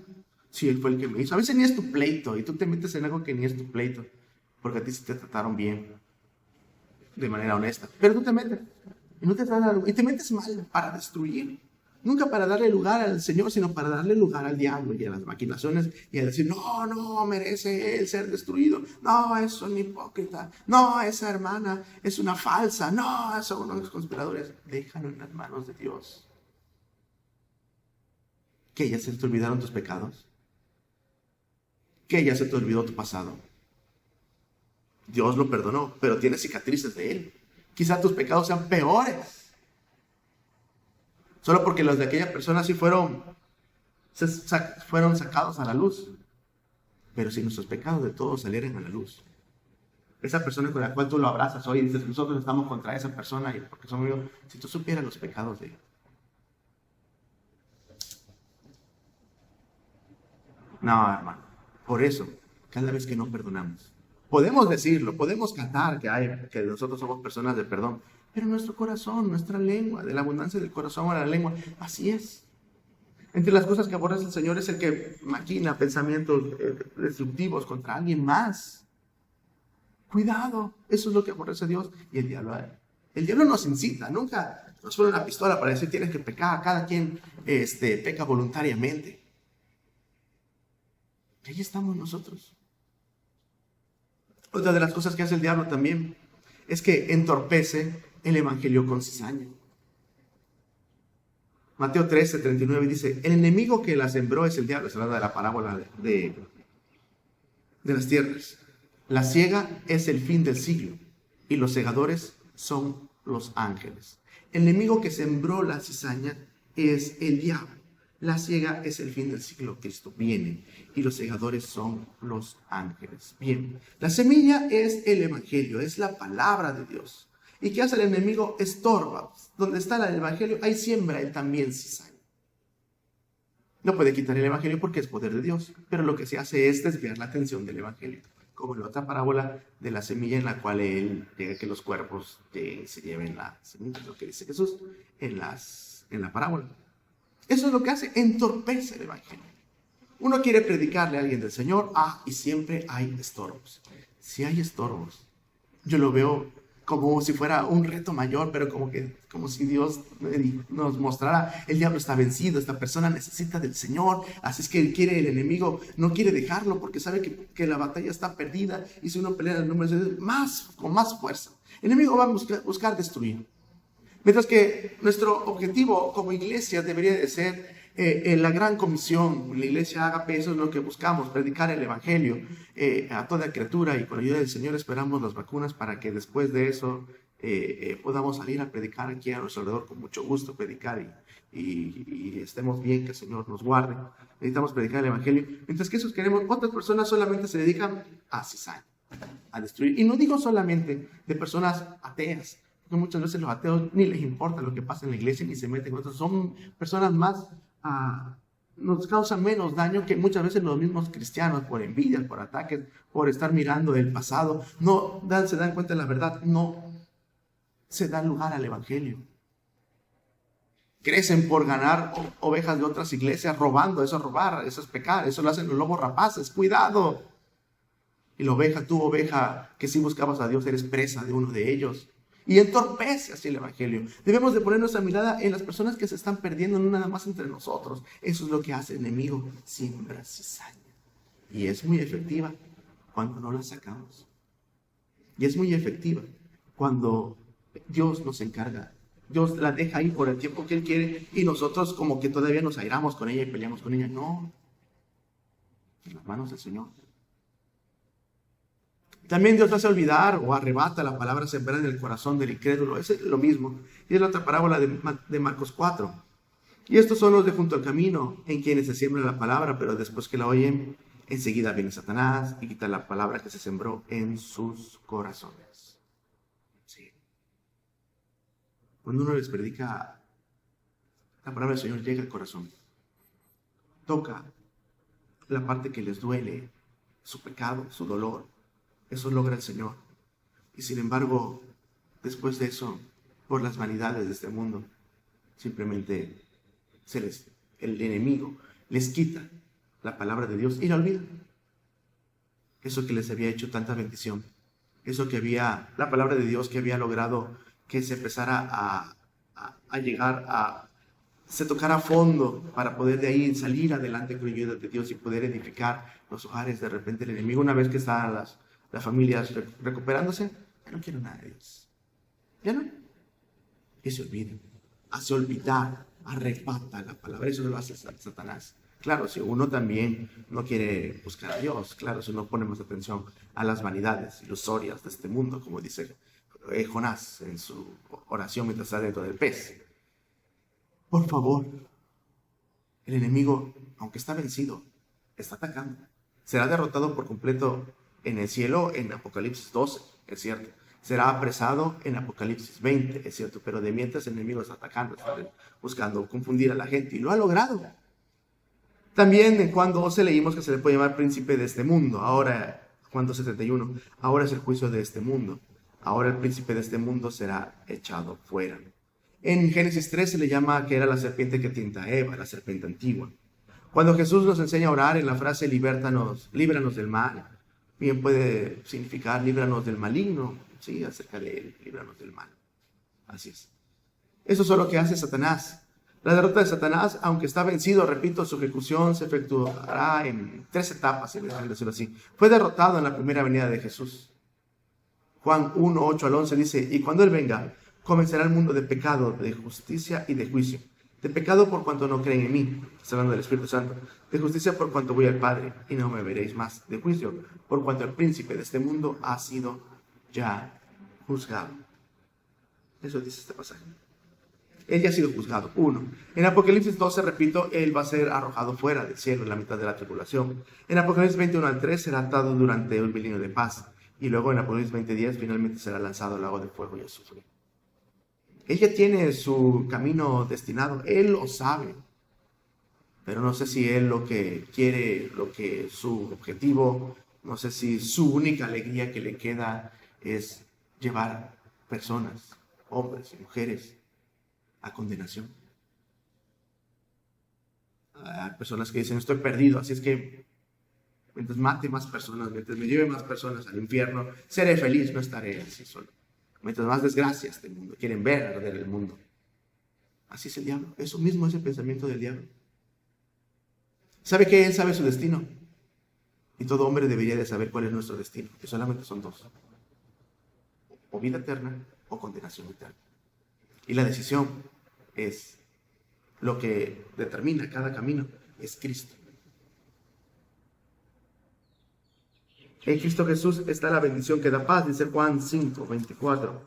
Si él fue el que me hizo. A veces ni es tu pleito y tú te metes en algo que ni es tu pleito. Porque a ti sí te trataron bien, de manera honesta. Pero tú te metes y no te tratan, y te metes mal para destruir. Nunca para darle lugar al Señor, sino para darle lugar al diablo y a las maquinaciones y a decir, no merece él ser destruido. No, es un hipócrita. No, esa hermana es una falsa. No, son unos conspiradores. Déjalo en las manos de Dios. ¿Qué, ya se te olvidaron tus pecados? ¿Qué, ya se te olvidó tu pasado? Dios lo perdonó, pero tienes cicatrices de él. Quizá tus pecados sean peores. Solo porque los de aquella persona sí fueron sacados a la luz. Pero si nuestros pecados de todos salieran a la luz, esa persona con la cual tú lo abrazas hoy y dices, nosotros estamos contra esa persona y porque son amigos, si tú supieras los pecados de él. No, hermano. Por eso, cada vez que no perdonamos, podemos decirlo, podemos cantar que nosotros somos personas de perdón, pero nuestro corazón, nuestra lengua, de la abundancia del corazón a la lengua, así es. Entre las cosas que aborrece el Señor es el que maquina pensamientos destructivos contra alguien más. Cuidado, eso es lo que aborrece Dios y el diablo. El diablo nos incita, nunca nos pone una pistola para decir tienes que pecar, cada quien peca voluntariamente. Y ahí estamos nosotros. Otra de las cosas que hace el diablo también es que entorpece el evangelio con cizaña. Mateo 13:39 dice, el enemigo que la sembró es el diablo. Se habla de la parábola de las tierras. La siega es el fin del siglo y los segadores son los ángeles. El enemigo que sembró la cizaña es el diablo. La siega es el fin del siglo. Cristo viene y los segadores son los ángeles. Bien, la semilla es el evangelio, es la palabra de Dios. ¿Y qué hace el enemigo? Estorba. Donde está el evangelio, ahí siembra él también cizaña. No puede quitar el evangelio porque es poder de Dios, pero lo que se hace es desviar la atención del evangelio. Como en la otra parábola de la semilla en la cual él llega que los cuervos se lleven la semilla, lo que dice Jesús en la parábola. Eso es lo que hace, entorpece el evangelio. Uno quiere predicarle a alguien del Señor, y siempre hay estorbos. Si hay estorbos, yo lo veo como si fuera un reto mayor, pero como si Dios nos mostrara, el diablo está vencido, esta persona necesita del Señor, así es que el enemigo no quiere dejarlo porque sabe que la batalla está perdida, y si uno pelea en el nombre de Dios, con más fuerza, el enemigo va a buscar destruir. Mientras que nuestro objetivo como iglesia debería de ser la gran comisión. La iglesia Ágape, eso es lo que buscamos, predicar el evangelio a toda criatura, y con la ayuda del Señor esperamos las vacunas para que después de eso podamos salir a predicar aquí a nuestro alrededor con mucho gusto, predicar y estemos bien, que el Señor nos guarde. Necesitamos predicar el evangelio, mientras que eso queremos. Otras personas solamente se dedican a cizaña, a destruir, y no digo solamente de personas ateas. Muchas veces los ateos ni les importa lo que pasa en la iglesia, ni se meten con otros. Son personas más, nos causan menos daño que muchas veces los mismos cristianos, por envidias, por ataques, por estar mirando el pasado. Se dan cuenta de la verdad, no se dan lugar al evangelio. Crecen por ganar ovejas de otras iglesias, robando. Eso es robar, eso es pecar, eso lo hacen los lobos rapaces. ¡Cuidado! Y tu oveja, que si buscabas a Dios, eres presa de uno de ellos. Y entorpece así el evangelio. Debemos de poner nuestra mirada en las personas que se están perdiendo, no nada más entre nosotros. Eso es lo que hace el enemigo, siembra cizaña. Y es muy efectiva cuando no la sacamos. Y es muy efectiva cuando Dios nos encarga. Dios la deja ahí por el tiempo que Él quiere, y nosotros como que todavía nos airamos con ella y peleamos con ella. No, en las manos del Señor. También Dios hace olvidar o arrebata la palabra sembrada en el corazón del incrédulo. Es lo mismo. Y es la otra parábola de Marcos 4. Y estos son los de junto al camino, en quienes se siembra la palabra, pero después que la oyen, enseguida viene Satanás y quita la palabra que se sembró en sus corazones. Sí. Cuando uno les predica, la palabra del Señor llega al corazón. Toca la parte que les duele, su pecado, su dolor. Eso logra el Señor. Y sin embargo, después de eso, por las vanidades de este mundo, simplemente el enemigo les quita la palabra de Dios y la olvida. Eso que les había hecho tanta bendición, eso que la palabra de Dios que había logrado que se empezara a llegar se tocara a fondo para poder de ahí salir adelante con la ayuda de Dios y poder edificar los hogares. De repente el enemigo, una vez que están las familias recuperándose, ya no quiere nada de Dios. Ya no. Y se olvida. Hace olvidar, arrebata la palabra. Eso lo hace Satanás. Claro, si uno también no quiere buscar a Dios, claro, si no ponemos atención a las vanidades ilusorias de este mundo, como dice Jonás en su oración mientras está dentro del pez. Por favor, el enemigo, aunque está vencido, está atacando. Será derrotado por completo en el cielo en Apocalipsis 12, es cierto. Será apresado en Apocalipsis 20, es cierto. Pero de mientras el enemigo está atacando, está buscando confundir a la gente, y lo ha logrado. También en Juan 12 leímos que se le puede llamar príncipe de este mundo. Ahora, Juan 12:71, ahora es el juicio de este mundo. Ahora el príncipe de este mundo será echado fuera. En Génesis 3 se le llama que era la serpiente que tienta a Eva, la serpiente antigua. Cuando Jesús nos enseña a orar en la frase líbranos del mal, bien puede significar líbranos del maligno, sí, acerca de él, líbranos del mal. Así es. Eso es lo que hace Satanás. La derrota de Satanás, aunque está vencido, repito, su ejecución se efectuará en 3 etapas, si decirlo así. Fue derrotado en la primera venida de Jesús. Juan 1, 8 al 11 dice, y cuando Él venga, convencerá al mundo de pecado, de justicia y de juicio. De pecado por cuanto no creen en mí, está hablando del Espíritu Santo. De justicia por cuanto voy al Padre y no me veréis más. De juicio por cuanto el príncipe de este mundo ha sido ya juzgado. Eso dice este pasaje. Él ya ha sido juzgado. 1. En Apocalipsis 12, repito, Él va a ser arrojado fuera del cielo en la mitad de la tribulación. En Apocalipsis 21 al 3 será atado durante un milenio de paz. Y luego en Apocalipsis 20:10 finalmente será lanzado al lago de fuego y azufre. Ella tiene su camino destinado, Él lo sabe, pero no sé si Él lo que quiere, lo que su objetivo, no sé si su única alegría que le queda es llevar personas, hombres y mujeres, a condenación. Hay personas que dicen, estoy perdido, así es que mientras mate más personas, mientras me lleve más personas al infierno, seré feliz, no estaré así solo. Mientras más desgracia este mundo, quieren ver arder el mundo. Así es el diablo. Eso mismo es el pensamiento del diablo. ¿Sabe que Él sabe su destino? Y todo hombre debería de saber cuál es nuestro destino. Que solamente son dos. O vida eterna o condenación eterna. Y la decisión es lo que determina cada camino. Es Cristo. En Cristo Jesús está la bendición que da paz, dice Juan 5, 24.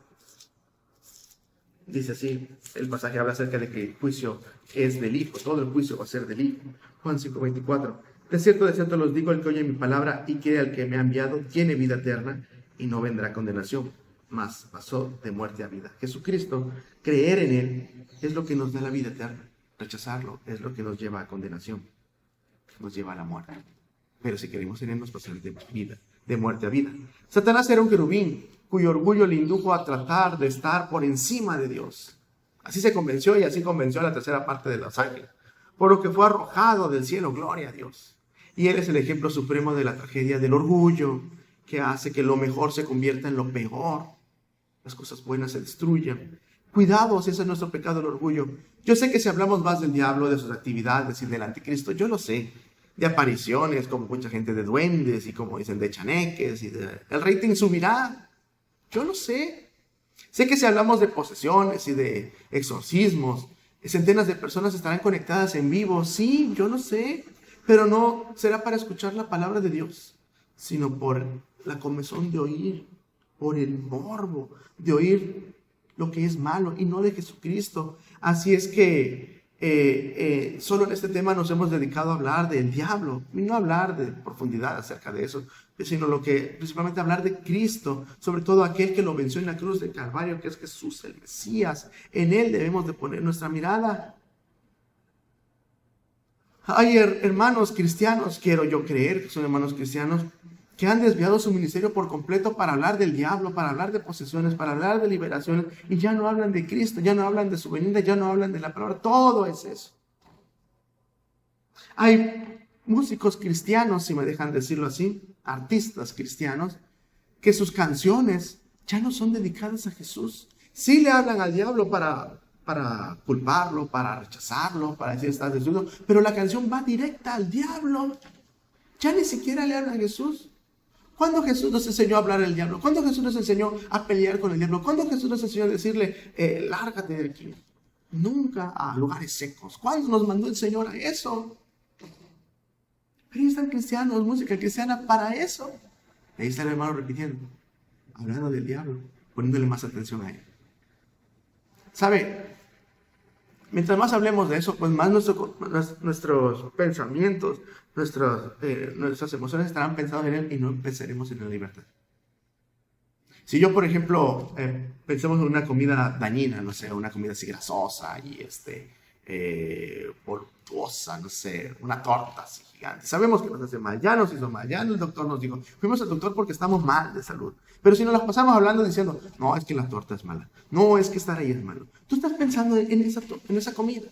Dice así, el pasaje habla acerca de que el juicio es del Hijo, todo el juicio va a ser del Hijo. Juan 5, 24. De cierto los digo, el que oye mi palabra y quiere al que me ha enviado, tiene vida eterna y no vendrá a condenación, mas pasó de muerte a vida. Jesucristo, creer en Él, es lo que nos da la vida eterna. Rechazarlo es lo que nos lleva a condenación, nos lleva a la muerte. Pero si queremos en Él, nos pasará de muerte a vida. Satanás era un querubín cuyo orgullo le indujo a tratar de estar por encima de Dios. Así se convenció y así convenció a la tercera parte de los ángeles. Por lo que fue arrojado del cielo, gloria a Dios. Y Él es el ejemplo supremo de la tragedia del orgullo, que hace que lo mejor se convierta en lo peor. Las cosas buenas se destruyen. Cuidados, ese es nuestro pecado, el orgullo. Yo sé que si hablamos más del diablo, de sus actividades y del anticristo, yo lo sé. De apariciones, como mucha gente de duendes y como dicen de chaneques y el rating subirá. Yo lo sé. Sé que si hablamos de posesiones y de exorcismos, centenas de personas estarán conectadas en vivo. Sí, yo lo sé. Pero no será para escuchar la palabra de Dios, sino por la comezón de oír, por el morbo de oír lo que es malo y no de Jesucristo. Así es que solo en este tema nos hemos dedicado a hablar del diablo, y no hablar de profundidad acerca de eso, sino principalmente hablar de Cristo, sobre todo aquel que lo venció en la cruz del Calvario, que es Jesús, el Mesías. En Él debemos de poner nuestra mirada. Hay hermanos cristianos, quiero yo creer que son hermanos cristianos, que han desviado su ministerio por completo para hablar del diablo, para hablar de posesiones, para hablar de liberaciones, y ya no hablan de Cristo, ya no hablan de su venida, ya no hablan de la palabra. Todo es eso. Hay músicos cristianos, si me dejan decirlo así, artistas cristianos, que sus canciones ya no son dedicadas a Jesús. Sí le hablan al diablo para culparlo, para rechazarlo, para decir estás desnudo, pero la canción va directa al diablo. Ya ni siquiera le hablan a Jesús. ¿Cuándo Jesús nos enseñó a hablar al diablo? ¿Cuándo Jesús nos enseñó a pelear con el diablo? ¿Cuándo Jesús nos enseñó a decirle, lárgate de aquí? Nunca a lugares secos. ¿Cuándo nos mandó el Señor a eso? Pero ahí están cristianos, música cristiana para eso. Ahí está el hermano repitiendo, hablando del diablo, poniéndole más atención a él. ¿Sabe? Mientras más hablemos de eso, pues más nuestros pensamientos, nuestras emociones estarán pensados en Él y no pensaremos en la libertad. Si yo, por ejemplo, pensemos en una comida dañina, no sé, una comida así grasosa y voluptuosa, no sé, una torta así gigante. Sabemos que nos hace mal, ya nos hizo mal, ya el doctor nos dijo, fuimos al doctor porque estamos mal de salud. Pero si nos las pasamos hablando diciendo, no, es que la torta es mala, no, es que estar ahí es malo. Tú estás pensando en esa comida.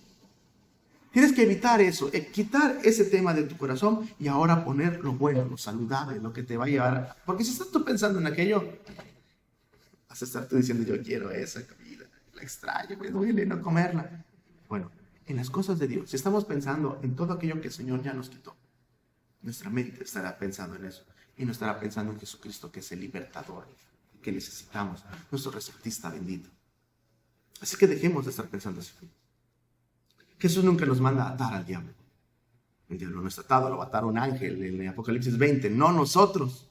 Tienes que evitar eso, quitar ese tema de tu corazón y ahora poner lo bueno, lo saludable, lo que te va a llevar. Porque si estás tú pensando en aquello, vas a estar tú diciendo, yo quiero esa comida, la extraño, me duele no comerla. Bueno, en las cosas de Dios, si estamos pensando en todo aquello que el Señor ya nos quitó, nuestra mente estará pensando en eso y no estará pensando en Jesucristo, que es el libertador que necesitamos, nuestro rescatista bendito. Así que dejemos de estar pensando así. Jesús nunca nos manda a atar al diablo. El diablo no está atado, lo va a atar un ángel en Apocalipsis 20, no nosotros.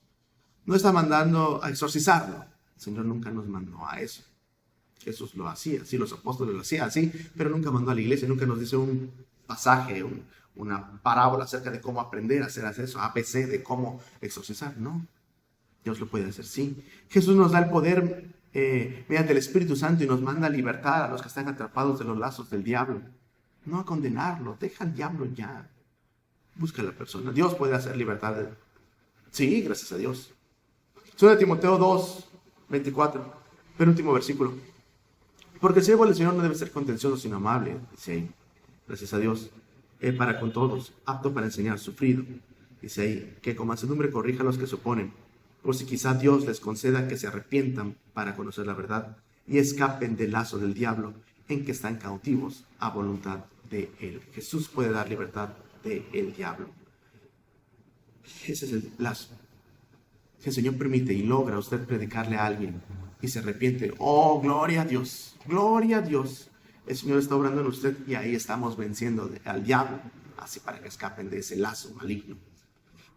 No está mandando a exorcizarlo. El Señor nunca nos mandó a eso. Jesús lo hacía, sí, los apóstoles lo hacían así, pero nunca mandó a la iglesia, nunca nos dice un pasaje, una parábola acerca de cómo aprender a hacer eso, ABC de cómo exorcizar. No, Dios lo puede hacer, sí. Jesús nos da el poder mediante el Espíritu Santo y nos manda a libertar a los que están atrapados de los lazos del diablo. No a condenarlo, deja al diablo ya. Busca a la persona. Dios puede hacer libertad. Sí, gracias a Dios. 2 Timoteo 2, 24, penúltimo versículo. Porque el siervo del Señor no debe ser contencioso, sino amable, dice ahí. Gracias a Dios. Para con todos, apto para enseñar, sufrido. Dice ahí, que con mansedumbre corrija a los que se oponen, por si quizá Dios les conceda que se arrepientan para conocer la verdad y escapen del lazo del diablo en que están cautivos a voluntad de Él. Jesús puede dar libertad del diablo. Ese es el lazo. Si el Señor permite y logra usted predicarle a alguien y se arrepiente, ¡oh, gloria a Dios! ¡Gloria a Dios! El Señor está obrando en usted y ahí estamos venciendo al diablo, así para que escapen de ese lazo maligno.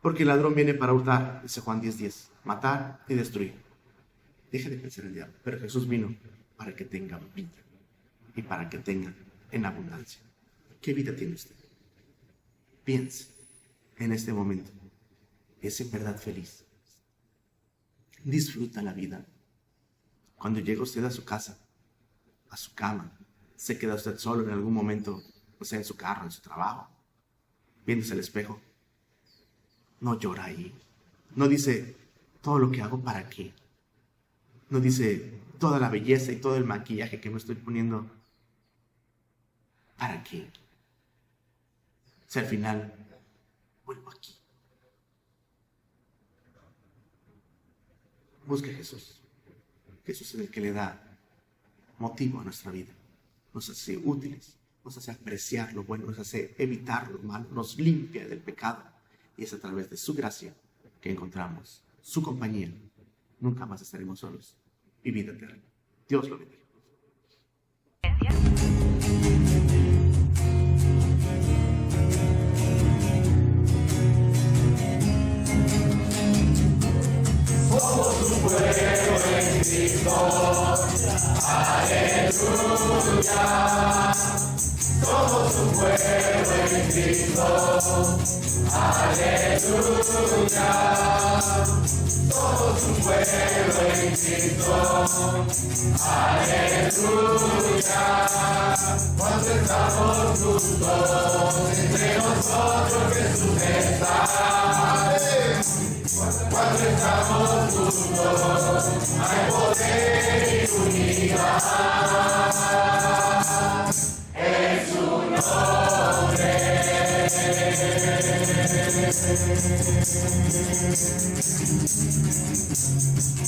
Porque el ladrón viene para hurtar, dice Juan 10:10, matar y destruir. Deje de pensar en el diablo, pero Jesús vino para que tengan vida y para que tengan en abundancia. ¿Qué vida tiene usted? Piense en este momento. ¿Es en verdad feliz? Disfruta la vida. Cuando llega usted a su casa, a su cama, se queda usted solo en algún momento, o sea, en su carro, en su trabajo, viéndose al espejo. No llora ahí. No dice, todo lo que hago, ¿para qué? No dice, toda la belleza y todo el maquillaje que me estoy poniendo, ¿para qué? Si al final vuelvo aquí. Busque a Jesús. Jesús es el que le da motivo a nuestra vida. Nos hace útiles, nos hace apreciar lo bueno, nos hace evitar lo malo, nos limpia del pecado. Y es a través de su gracia que encontramos su compañía. Nunca más estaremos solos y vida eterna. Dios lo bendiga. Somos un pueblo en Cristo, aleluya. Somos un pueblo en Cristo, aleluya. Somos un pueblo en Cristo, aleluya. Cuando estamos juntos, entre nosotros Jesús está. Cuando estamos juntos, hay poder y unidad. En su nombre.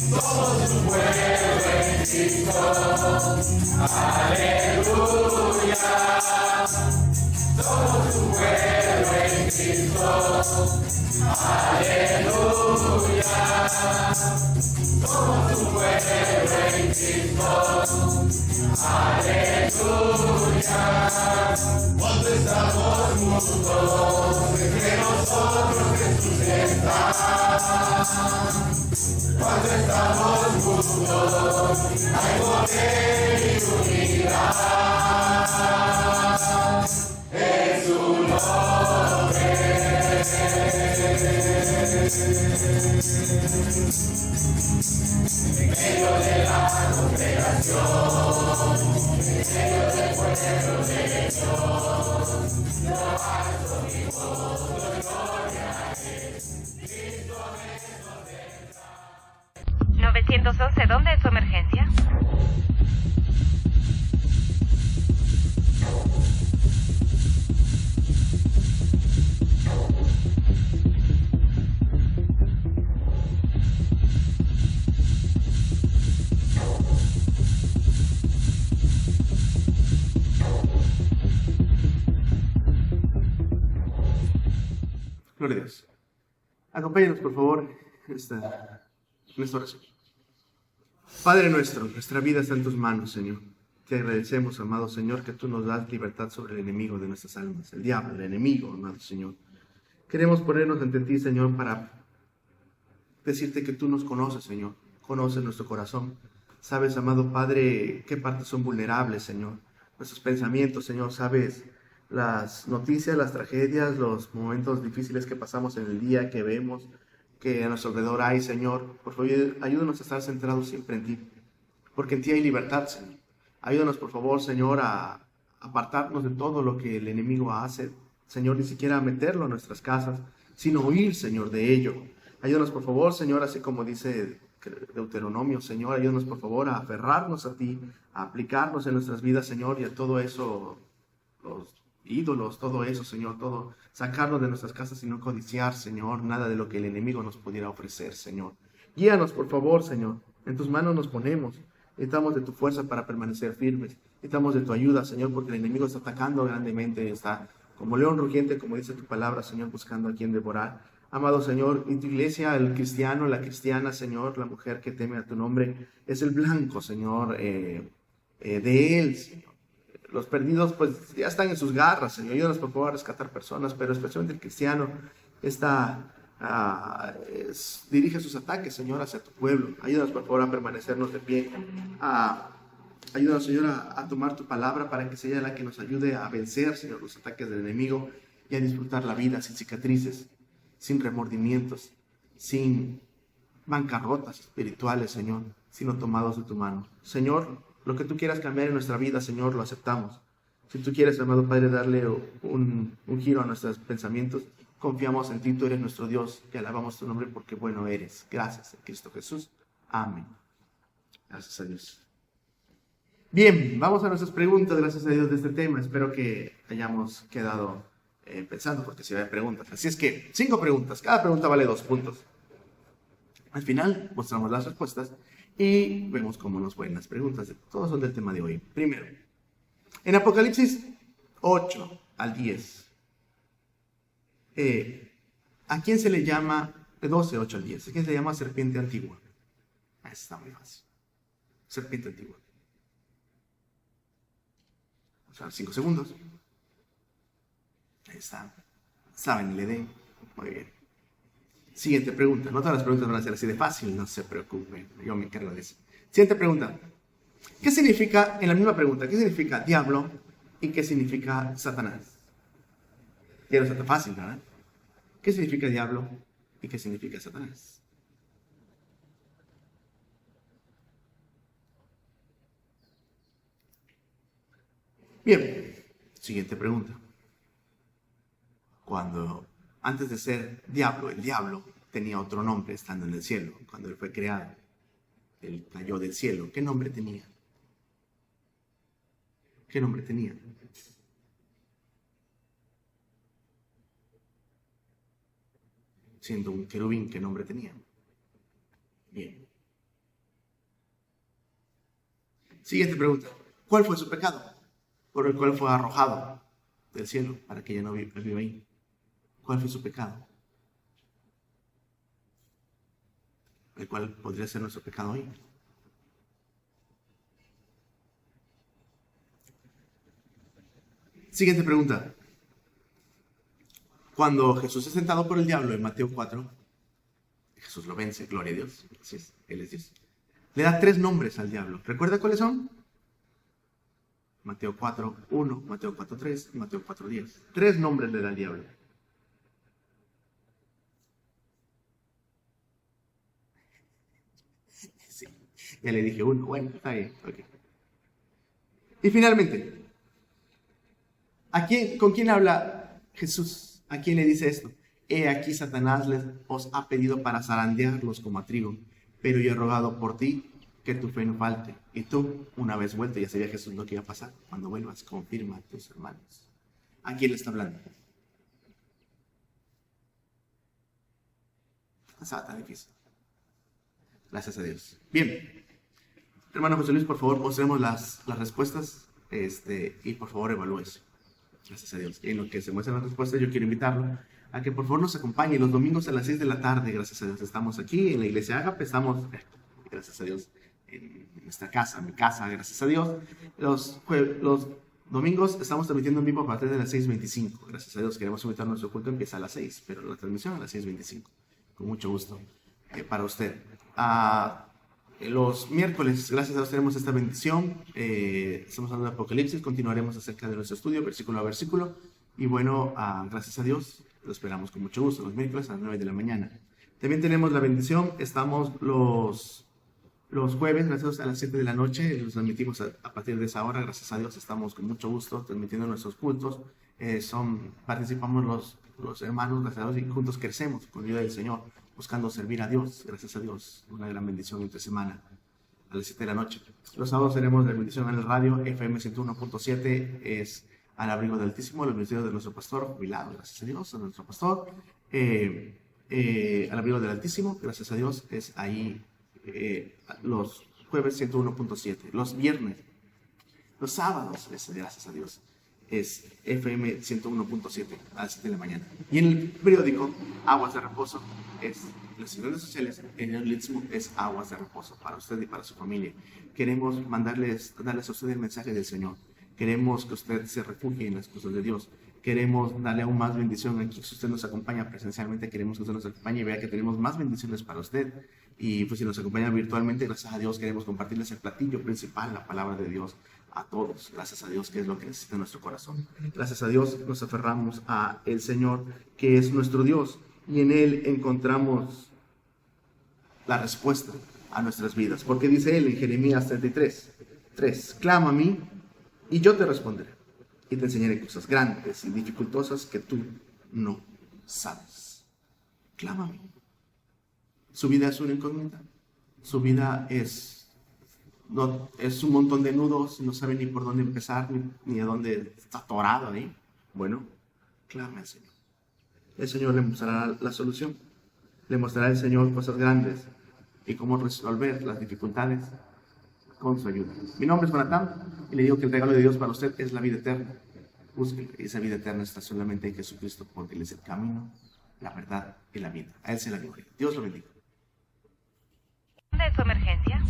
Somos un pueblo en Cristo, aleluya. Somos un pueblo en Cristo, aleluya. Somos un pueblo en Cristo, aleluya. Cuando estamos juntos, entre nosotros Jesús está. Cuando estamos juntos, hay poder y unidad. En su nombre. En medio de la congregación, en medio del pueblo de Dios, yo alzo mi voz, gloria a Él. Cristo es donde 911, ¿dónde es su emergencia? Gloria a Dios. Acompáñenos, por favor, en esta oración. Padre nuestro, nuestra vida está en tus manos, Señor. Te agradecemos, amado Señor, que tú nos das libertad sobre el enemigo de nuestras almas, el diablo, el enemigo, amado Señor. Queremos ponernos ante ti, Señor, para decirte que tú nos conoces, Señor. Conoces nuestro corazón. Sabes, amado Padre, qué partes son vulnerables, Señor. Nuestros pensamientos, Señor. Sabes las noticias, las tragedias, los momentos difíciles que pasamos en el día, que vemos, que a nuestro alrededor hay, Señor. Por favor, ayúdanos a estar centrados siempre en ti, porque en ti hay libertad, Señor. Ayúdanos, por favor, Señor, a apartarnos de todo lo que el enemigo hace, Señor, ni siquiera a meterlo a nuestras casas, sino huir, Señor, de ello. Ayúdanos, por favor, Señor, así como dice Deuteronomio, Señor, ayúdanos, por favor, a aferrarnos a ti, a aplicarnos en nuestras vidas, Señor, y a todo eso, los ídolos, todo eso, Señor, todo, sacarnos de nuestras casas y no codiciar, Señor, nada de lo que el enemigo nos pudiera ofrecer, Señor. Guíanos, por favor, Señor, en tus manos nos ponemos. Necesitamos de tu fuerza para permanecer firmes. Necesitamos de tu ayuda, Señor, porque el enemigo está atacando grandemente. Está como león rugiente, como dice tu palabra, Señor, buscando a quien devorar. Amado Señor, y tu iglesia, el cristiano, la cristiana, Señor, la mujer que teme a tu nombre, es el blanco, Señor, de él, Señor. Los perdidos, pues, ya están en sus garras, Señor. Ayúdanos, por favor, a rescatar personas, pero especialmente el cristiano está... dirige sus ataques, Señor, hacia tu pueblo. Ayúdanos, por favor, a permanecernos de pie. Ayúdanos, Señor, a tomar tu palabra para que sea la que nos ayude a vencer, Señor, los ataques del enemigo y a disfrutar la vida sin cicatrices, sin remordimientos, sin bancarrotas espirituales, Señor, sino tomados de tu mano. Señor, lo que tú quieras cambiar en nuestra vida, Señor, lo aceptamos. Si tú quieres, amado Padre, darle un giro a nuestros pensamientos, confiamos en ti, tú eres nuestro Dios, y alabamos tu nombre porque bueno eres. Gracias, en Cristo Jesús. Amén. Gracias a Dios. Bien, vamos a nuestras preguntas, gracias a Dios, de este tema. Espero que hayamos quedado pensando, porque si hay preguntas. Así es que, 5 preguntas. Cada pregunta vale 2 puntos. Al final, mostramos las respuestas y vemos cómo nos fue en las preguntas. Todos son del tema de hoy. Primero, en Apocalipsis 8 al 10. ¿A quién se le llama, de 12, 8 al 10, a quién se le llama serpiente antigua? Está muy fácil. Serpiente antigua. Vamos a dar 5 segundos. Ahí está. Saben el Edén. Muy bien. Siguiente pregunta. No todas las preguntas van a ser así de fácil, no se preocupen. Yo me encargo de eso. Siguiente pregunta. ¿Qué significa, en la misma pregunta, qué significa diablo y qué significa Satanás? Ya no está tan fácil, ¿verdad? ¿Qué significa diablo y qué significa Satanás? Bien, siguiente pregunta. Cuando, antes de ser diablo, el diablo tenía otro nombre estando en el cielo. Cuando él fue creado, él cayó del cielo. ¿Qué nombre tenía? ¿Qué nombre tenía? Siendo un querubín, ¿qué nombre tenía? Bien. Siguiente pregunta. ¿Cuál fue su pecado? Por el cual fue arrojado del cielo para que ya no viva ahí. ¿Cuál fue su pecado? El cual podría ser nuestro pecado hoy. Siguiente pregunta. Cuando Jesús es tentado por el diablo en Mateo 4, Jesús lo vence, gloria a Dios, así es, Él es Dios. Le da 3 nombres al diablo. ¿Recuerda cuáles son? Mateo 4:1, Mateo 4:3, Mateo 4:10. 3 nombres le da al diablo. Sí, ya le dije 1, bueno, está bien, ok. Y finalmente, ¿con quién habla Jesús? ¿A quién le dice esto? He aquí Satanás os ha pedido para zarandearlos como a trigo, pero yo he rogado por ti que tu fe no falte. Y tú, una vez vuelto, ya sabía Jesús lo que iba a pasar. Cuando vuelvas, confirma a tus hermanos. ¿A quién le está hablando? No estaba tan difícil. Gracias a Dios. Bien. Hermano José Luis, por favor, mostremos las respuestas y por favor evalúese. Gracias a Dios. Y en lo que se muestran las respuestas, yo quiero invitarlo a que por favor nos acompañe los domingos a las 6 de la tarde. Gracias a Dios. Estamos aquí en la iglesia Ágape. Estamos, gracias a Dios, en nuestra casa, en mi casa, gracias a Dios. Los domingos estamos transmitiendo en vivo a partir de las 6:25. Gracias a Dios queremos invitar nuestro culto, empieza a las 6, pero la transmisión a las 6:25. Con mucho gusto para usted. Los miércoles, gracias a Dios, tenemos esta bendición. Estamos hablando de Apocalipsis, continuaremos acerca de nuestro estudio, versículo a versículo. Y bueno, gracias a Dios, lo esperamos con mucho gusto, los miércoles a las 9 de la mañana. También tenemos la bendición, estamos los jueves, gracias a Dios, a las 7 de la noche, los transmitimos a partir de esa hora, gracias a Dios, estamos con mucho gusto transmitiendo nuestros cultos. Participamos los hermanos, gracias a Dios, y juntos crecemos con la ayuda del Señor, buscando servir a Dios, gracias a Dios, una gran bendición entre semana, a las 7 de la noche. Los sábados tenemos la bendición en el radio, FM 101.7, es Al Abrigo del Altísimo, los ministerios de nuestro pastor, jubilado, gracias a Dios, a nuestro pastor, Al Abrigo del Altísimo, gracias a Dios, es ahí los jueves 101.7, los viernes, los sábados, gracias a Dios, es FM 101.7 a las 7 de la mañana. Y en el periódico Aguas de Reposo, las redes sociales, en el Istmo es Aguas de Reposo para usted y para su familia. Queremos darles a usted el mensaje del Señor. Queremos que usted se refugie en las cosas de Dios. Queremos darle aún más bendición aquí. Si usted nos acompaña presencialmente, queremos que usted nos acompañe y vea que tenemos más bendiciones para usted. Y pues si nos acompaña virtualmente, gracias a Dios, queremos compartirles el platillo principal, la palabra de Dios, a todos. Gracias a Dios, que es lo que necesita nuestro corazón. Gracias a Dios nos aferramos a el Señor, que es nuestro Dios, y en Él encontramos la respuesta a nuestras vidas. Porque dice Él en Jeremías 33:3, clama a mí y yo te responderé y te enseñaré cosas grandes y dificultosas que tú no sabes. Clama a mí. Su vida es una incógnita. Su vida es un montón de nudos, no sabe ni por dónde empezar, ni a dónde está atorado ahí. Bueno, clame al Señor. El Señor le mostrará la solución. Le mostrará al Señor cosas grandes y cómo resolver las dificultades con su ayuda. Mi nombre es Jonathan y le digo que el regalo de Dios para usted es la vida eterna. Busque, esa vida eterna está solamente en Jesucristo, porque Él es el camino, la verdad y la vida. A Él se la gloria. Dios lo bendiga. ¿Dónde es su emergencia?